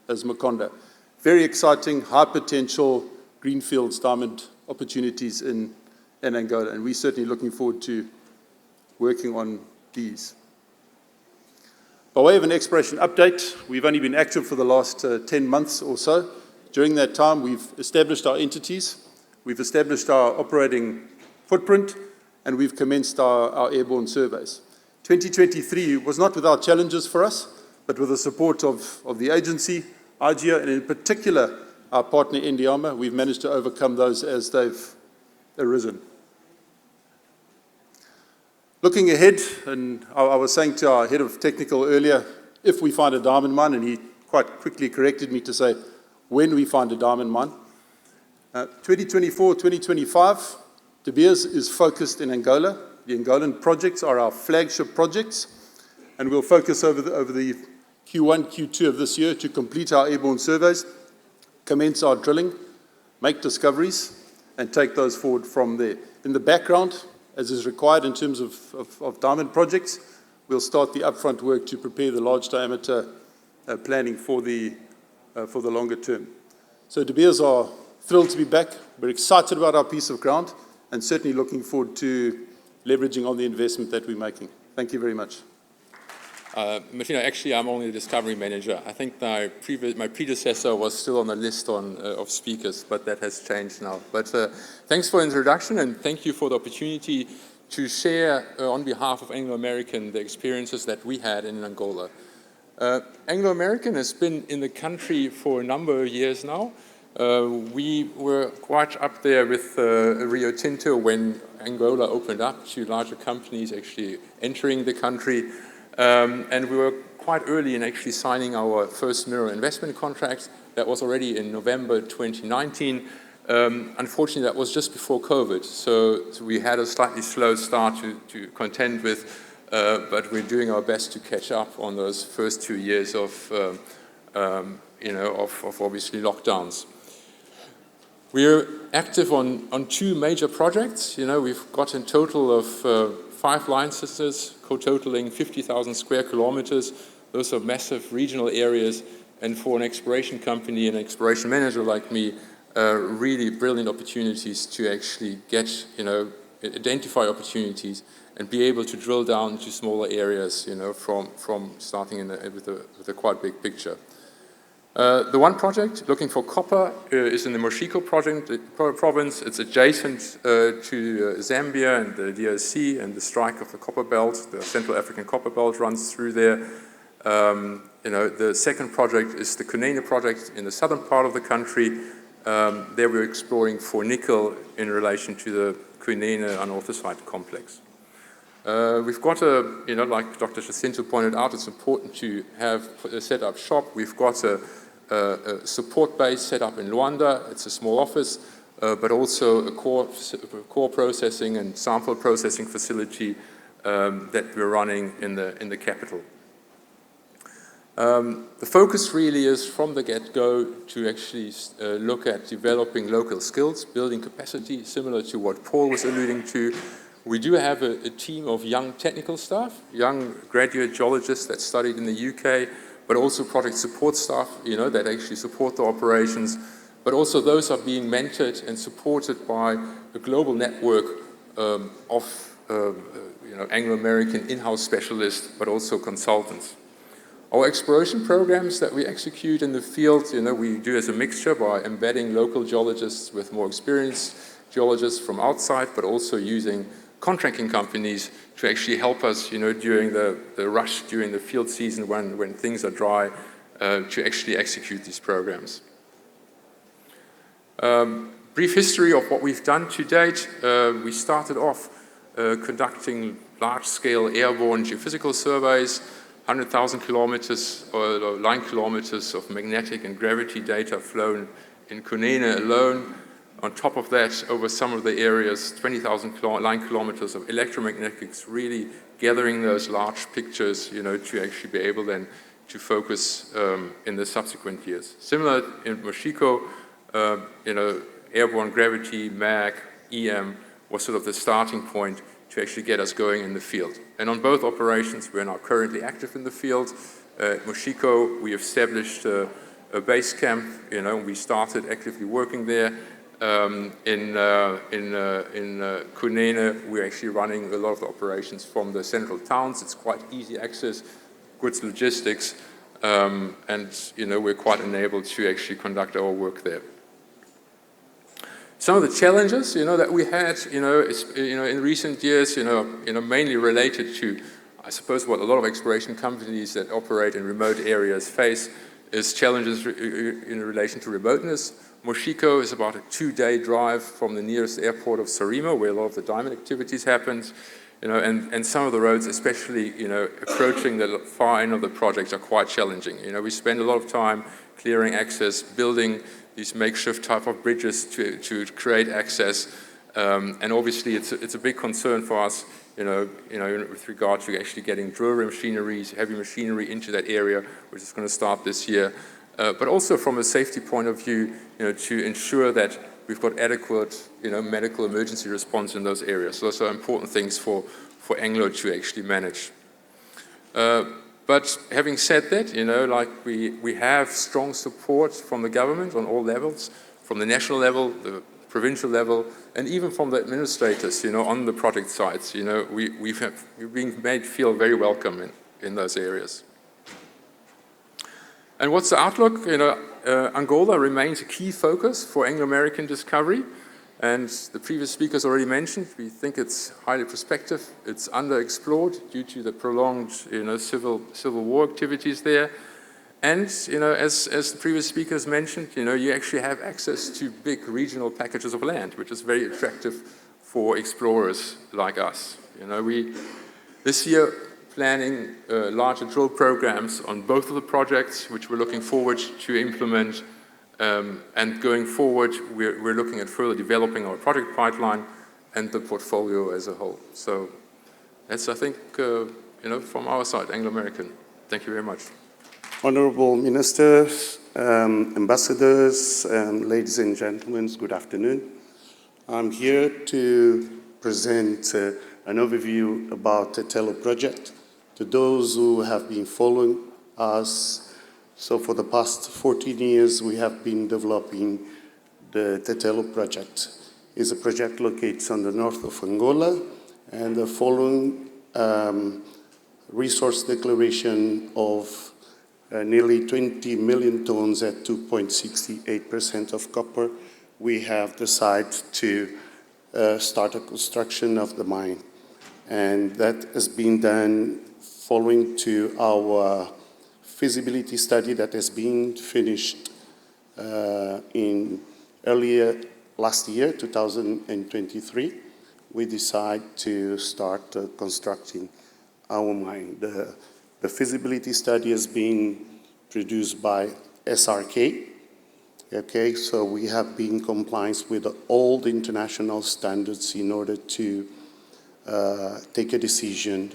Makonda. Very exciting, high potential greenfields diamond opportunities in Angola, and we're certainly looking forward to working on these. By way of an exploration update, we've only been active for the last 10 months or so. During that time, we've established our entities, we've established our operating footprint, and we've commenced our airborne surveys. 2023 was not without challenges for us, but with the support of the agency, IGO, and in particular our partner ENDIAMA, we've managed to overcome those as they've arisen. Looking ahead, and I was saying to our head of technical earlier, if we find a diamond mine, and he quite quickly corrected me to say when we find a diamond mine. 2024, 2025, De Beers is focused in Angola. The Angolan projects are our flagship projects, and we'll focus over the Q1, Q2 of this year to complete our airborne surveys, commence our drilling, make discoveries, and take those forward from there. In the background, as is required in terms of diamond projects, we'll start the upfront work to prepare the large diameter planning for the longer term. So De Beers are thrilled to be back. We're excited about our piece of ground, and certainly looking forward to leveraging on the investment that we're making. Thank you very much. Martina, actually, I'm only the discovery manager. I think my predecessor was still on the list of speakers, but that has changed now. But thanks for the introduction, and thank you for the opportunity to share on behalf of Anglo American the experiences that we had in Angola. Anglo American has been in the country for a number of years now. We were quite up there with Rio Tinto when Angola opened up to larger companies actually entering the country. And we were quite early in actually signing our first mineral investment contract. That was already in November 2019. Unfortunately, that was just before COVID, so we had a slightly slow start to contend with, but we're doing our best to catch up on those first 2 years of obviously lockdowns. We're active on 2 major projects. We've got a total of 5 licenses, totaling 50,000 square kilometers. Those are massive regional areas, and for an exploration company and an exploration manager like me, really brilliant opportunities to actually get, identify opportunities and be able to drill down into smaller areas, from starting with a quite big picture. The one project looking for copper is in the Moshiko province. It's adjacent to Zambia and the DRC and the strike of the copper belt. The Central African copper belt runs through there. The second project is the Kunene project in the southern part of the country. There we're exploring for nickel in relation to the Kunene unorthosite complex. We've got like Dr. Jacinto pointed out, it's important to have set up shop. We've got a support base set up in Luanda. It's a small office, but also a core processing and sample processing facility that we're running in the capital. The focus really is from the get-go to actually look at developing local skills, building capacity, similar to what Paul was alluding to. We do have a team of young technical staff, young graduate geologists that studied in the UK, but also project support staff, that actually support the operations. But also those are being mentored and supported by a global network of Anglo-American in-house specialists, but also consultants. Our exploration programs that we execute in the field, we do as a mixture by embedding local geologists with more experienced geologists from outside, but also using contracting companies to actually help us, during the rush during the field season when things are dry, to actually execute these programs. Brief history of what we've done to date. We started off conducting large-scale airborne geophysical surveys, 100,000 kilometers or line kilometers of magnetic and gravity data flown in Kunene alone. On top of that, over some of the areas, 20,000 line kilometers of electromagnetics, really gathering those large pictures, to actually be able then to focus in the subsequent years. Similar in Moshiko, airborne gravity, MAG, EM was sort of the starting point to actually get us going in the field. And on both operations, we're now currently active in the field. At Moshiko, we established a base camp, and we started actively working there. In Kunene, we're actually running a lot of the operations from the central towns. It's quite easy access, good logistics, and we're quite enabled to actually conduct our work there. Some of the challenges, that we had, in recent years, mainly related to, I suppose, what a lot of exploration companies that operate in remote areas face is challenges in relation to remoteness. Moshiko is about a 2-day drive from the nearest airport of Sarima, where a lot of the diamond activities happens, and some of the roads, especially, approaching the far end of the project, are quite challenging. We spend a lot of time clearing access, building these makeshift type of bridges to create access, and obviously it's a big concern for us, with regard to actually getting drill machineries, heavy machinery into that area, which is going to start this year. But also from a safety point of view, to ensure that we've got adequate, medical emergency response in those areas. So those are important things for Anglo to actually manage. But having said that, we have strong support from the government on all levels, from the national level, the provincial level, and even from the administrators, on the project sites. We've been made feel very welcome in those areas. And what's the outlook? Angola remains a key focus for Anglo-American discovery. And the previous speakers already mentioned, we think it's highly prospective. It's underexplored due to the prolonged, civil war activities there. And, as the previous speakers mentioned, you actually have access to big regional packages of land, which is very attractive for explorers like us. This year, planning larger drill programs on both of the projects, which we're looking forward to implement And going forward, we're looking at further developing our project pipeline and the portfolio as a whole. So that's, I think, from our side, Anglo-American. Thank you very much. Honorable Ministers, Ambassadors, ladies and gentlemen, good afternoon. I'm here to present an overview about the Tetelo project to those who have been following us. So for the past 14 years, we have been developing the Tetelo project. It's a project located on the north of Angola, and the following resource declaration of nearly 20 million tons at 2.68% of copper, we have decided to start a construction of the mine. And that has been done following to our feasibility study that has been finished in earlier last year, 2023. We decided to start constructing our mine. The feasibility study has been produced by SRK. Okay, so we have been in compliance with all the international standards in order to take a decision,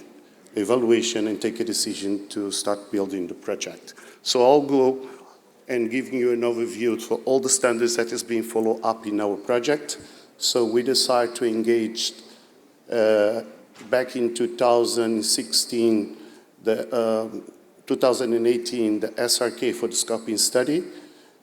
evaluation, and take a decision to start building the project. So I'll go and give you an overview for all the standards that has been followed up in our project. So we decided to engage back in 2016, 2018, the SRK for the scoping study.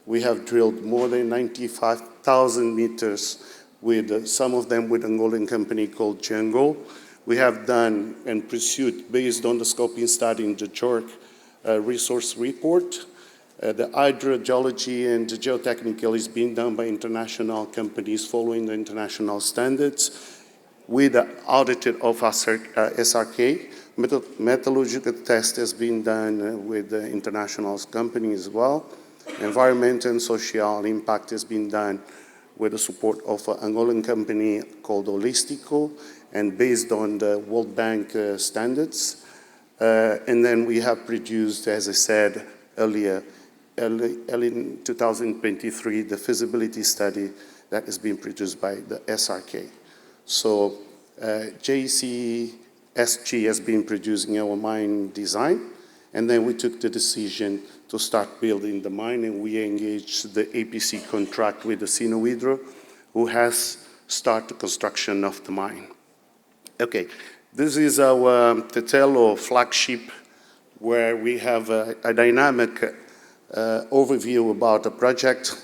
We have drilled more than 95,000 meters with some of them with an Angolan company called Jungle. We have done and pursued, based on the scoping study in the JORC resource report. The hydrogeology and the geotechnical is being done by international companies following the international standards with the audited of SRK. Metallurgical test has been done with the international company as well. Environmental and social impact has been done with the support of an Angolan company called Holistico and based on the World Bank standards. And then we have produced, as I said earlier, early in 2023, the feasibility study that has been produced by the SRK. So JCSG has been producing our mine design, and then we took the decision to start building the mine, and we engaged the APC contract with the Sinohydro, who has started construction of the mine. Okay, this is our Tetelo flagship, where we have a dynamic overview about the project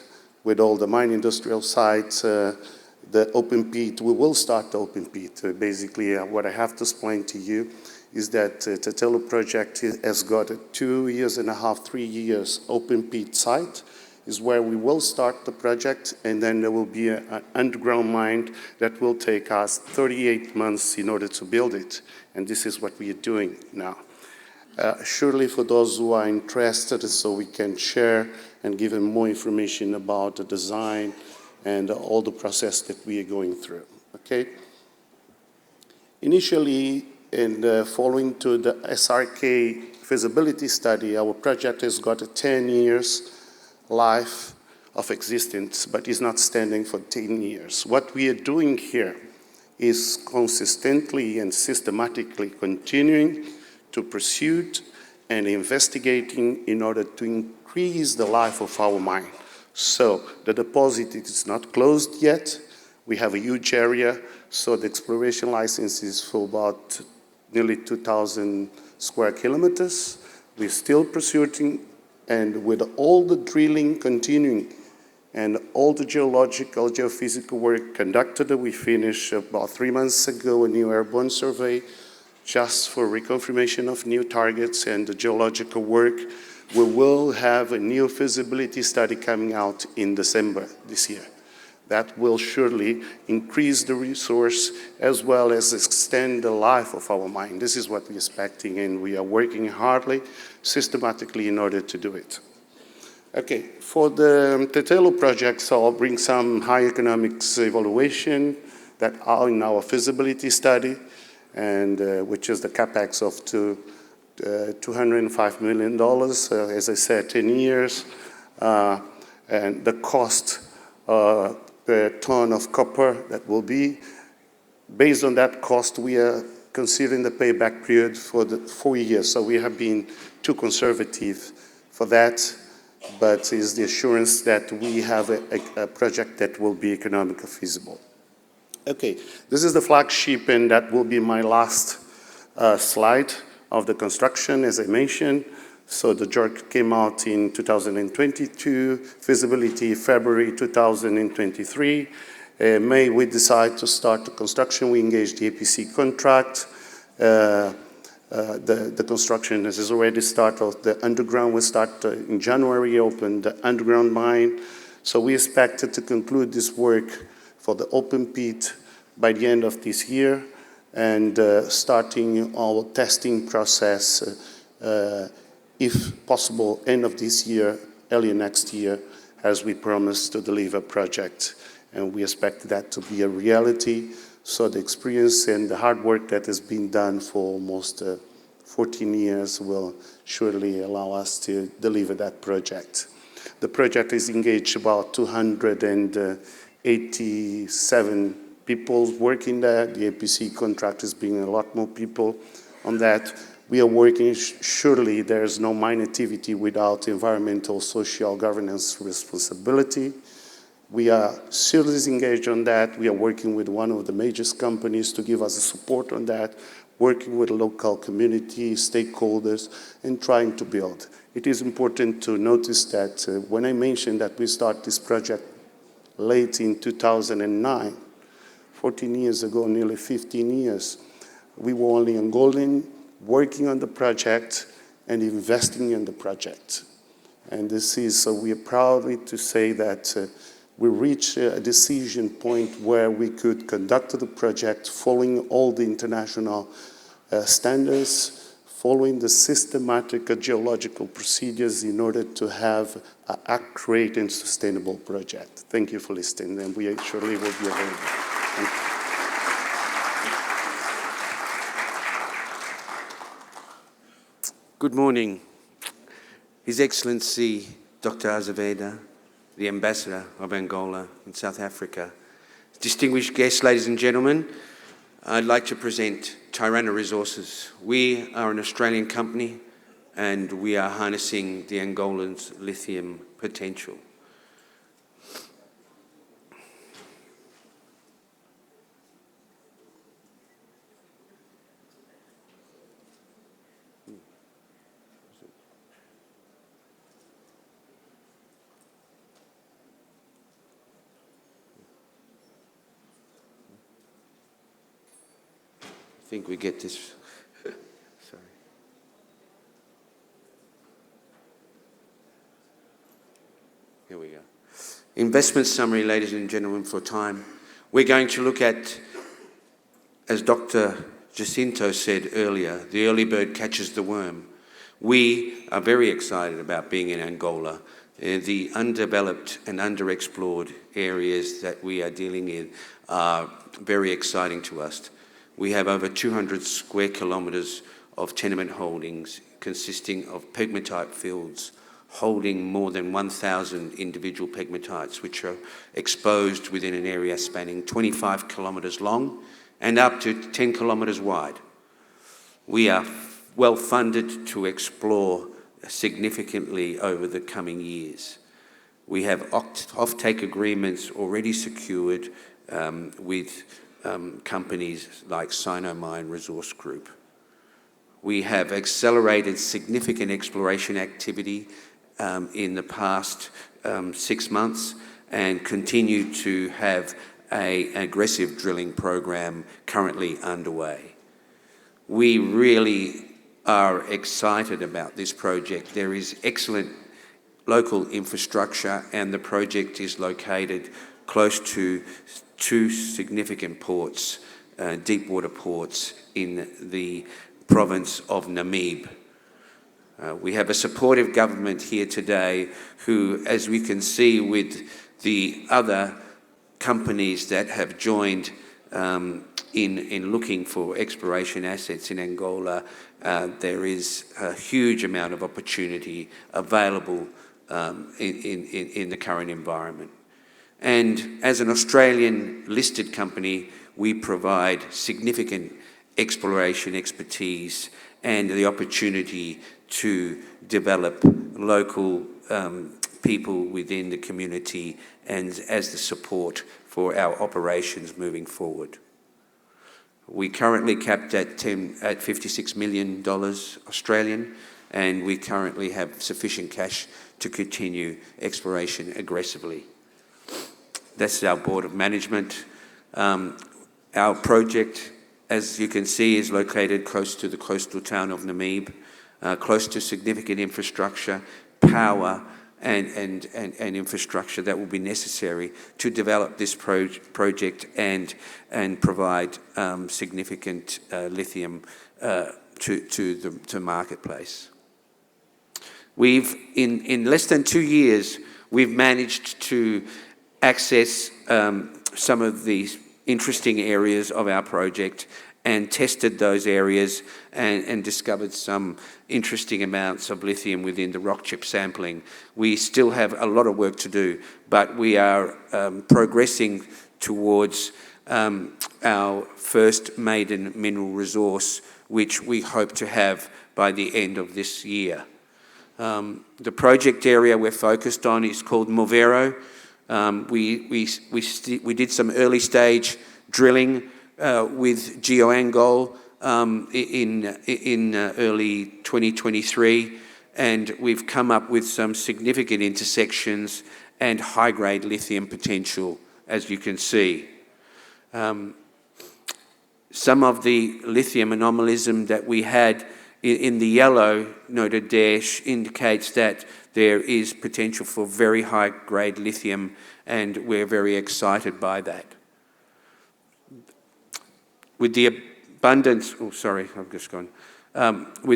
with all the mine industrial sites, the open pit. We will start the open pit. Basically, what I have to explain to you is that Tetelo project has got a 2.5 years, 3 years open pit site, is where we will start the project, and then there will be an underground mine that will take us 38 months in order to build it. And this is what we are doing now. Surely for those who are interested, so we can share and give them more information about the design and all the process that we are going through, okay? Initially, following to the SRK feasibility study, our project has got a 10 years life of existence, but is not standing for 10 years. What we are doing here is consistently and systematically continuing to pursue and investigating in order to increase the life of our mine. So the deposit is not closed yet. We have a huge area, so the exploration license is for about nearly 2,000 square kilometers. We're still pursuing, and with all the drilling continuing and all the geological, geophysical work conducted, we finished about 3 months ago a new airborne survey just for reconfirmation of new targets and the geological work. We will have a new feasibility study coming out in December this year. That will surely increase the resource as well as extend the life of our mine. This is what we're expecting, and we are working hardly, systematically in order to do it. Okay, for the Tetelo project, so I'll bring some high economics evaluation that are in our feasibility study, and which is the capex of $205 million, as I said, 10 years. and the cost per ton of copper that will be. Based on that cost, we are considering the payback period for the 4 years. So we have been too conservative for that, but it's the assurance that we have a project that will be economically feasible. Okay, this is the flagship, and that will be my last slide of the construction, as I mentioned. So the JORC came out in 2022, feasibility February 2023. May we decide to start the construction. We engaged the APC contract. The construction has already started. The underground will start in January, open the underground mine. So we expected to conclude this work for the open pit by the end of this year, and starting our testing process, if possible, end of this year, early next year, as we promised to deliver project. And we expect that to be a reality. So the experience and the hard work that has been done for almost 14 years will surely allow us to deliver that project. The project is engaged about 287 people working there. The APC contract is bringing a lot more people on that. We are working, surely there's no mine activity without environmental, social, governance responsibility. We are seriously engaged on that. We are working with one of the major companies to give us support on that, working with local community, stakeholders, and trying to build. It is important to notice that when I mentioned that we start this project late in 2009, 14 years ago, nearly 15 years, we were only Angolan, working on the project and investing in the project. And this is, we are proud to say that we reached a decision point where we could conduct the project following all the international standards, following the systematic geological procedures in order to have an accurate and sustainable project. Thank you for listening, and we surely will be available. Thank you. Good morning. His Excellency Dr. Azevedo, the Ambassador of Angola in South Africa. Distinguished guests, ladies and gentlemen, I'd like to present Tirana Resources. We are an Australian company and we are harnessing the Angolan's lithium potential. I think we get this. Sorry. Here we go. Investment summary, ladies and gentlemen, for time. We're going to look at, as Dr. Jacinto said earlier, the early bird catches the worm. We are very excited about being in Angola. The undeveloped and underexplored areas that we are dealing in are very exciting to us. We have over 200 square kilometres of tenement holdings consisting of pegmatite fields holding more than 1,000 individual pegmatites, which are exposed within an area spanning 25 kilometres long and up to 10 kilometres wide. We are well funded to explore significantly over the coming years. We have off-take agreements already secured with companies like Sinomine Resource Group. We have accelerated significant exploration activity in the past 6 months and continue to have an aggressive drilling program currently underway. We really are excited about this project. There is excellent local infrastructure and the project is located close to 2 significant ports, deep water ports in the province of Namib. We have a supportive government here today who, as we can see with the other companies that have joined in looking for exploration assets in Angola, there is a huge amount of opportunity available in the current environment. And as an Australian listed company, we provide significant exploration expertise and the opportunity to develop local people within the community and as the support for our operations moving forward. We currently capped at $56 million Australian, and we currently have sufficient cash to continue exploration aggressively. That's our board of management. Our project, as you can see, is located close to the coastal town of Namib, close to significant infrastructure, power, and infrastructure that will be necessary to develop this project and provide significant lithium to the marketplace. We've, in less than 2 years, we've managed to access some of these interesting areas of our project and tested those areas and discovered some interesting amounts of lithium within the rock chip sampling. We still have a lot of work to do, but we are progressing towards our first maiden mineral resource, which we hope to have by the end of this year. The project area we're focused on is called Movero. We did some early stage drilling with GeoAngol in early 2023, and we've come up with some significant intersections and high-grade lithium potential, as you can see. Some of the lithium anomalism that we had in the yellow noted dash indicates that there is potential for very high-grade lithium, and we're very excited by that. With the abundance, with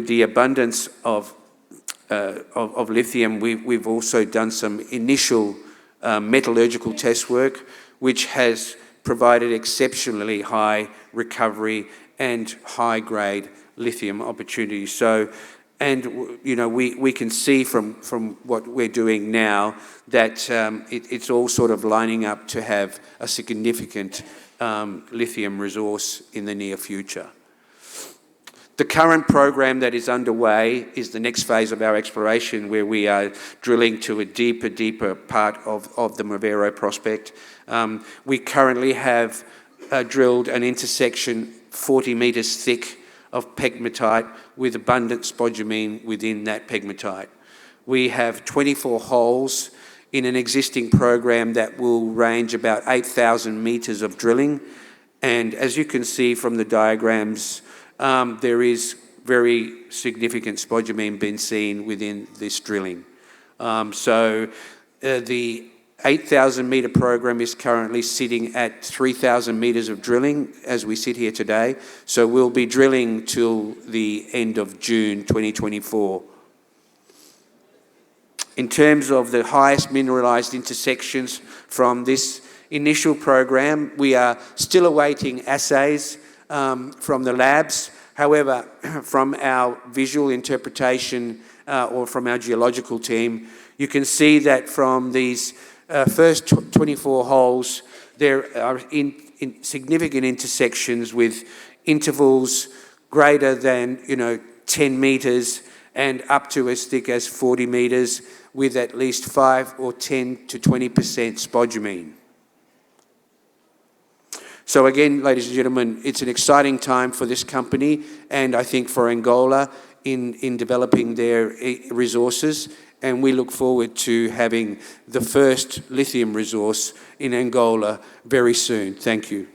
the abundance of lithium, we've also done some initial metallurgical test work, which has provided exceptionally high recovery and high-grade lithium opportunities. So, and you know, we can see from what we're doing now that it's all sort of lining up to have a significant lithium resource in the near future. The current program that is underway is the next phase of our exploration, where we are drilling to a deeper part of the Movero prospect. We currently have drilled an intersection 40 metres thick of pegmatite with abundant spodumene within that pegmatite. We have 24 holes in an existing program that will range about 8,000 metres of drilling. And as you can see from the diagrams, there is very significant spodumene being seen within this drilling. The 8,000 metre program is currently sitting at 3,000 metres of drilling as we sit here today. So we'll be drilling till the end of June 2024. In terms of the highest mineralised intersections from this initial program, we are still awaiting assays from the labs. However, from our visual interpretation or from our geological team, you can see that from these first 24 holes, there are significant intersections with intervals greater than 10 metres and up to as thick as 40 metres, with at least 5 or 10 to 20% spodumene. So again, ladies and gentlemen, it's an exciting time for this company, and I think for Angola in developing their resources, and we look forward to having the first lithium resource in Angola very soon. Thank you.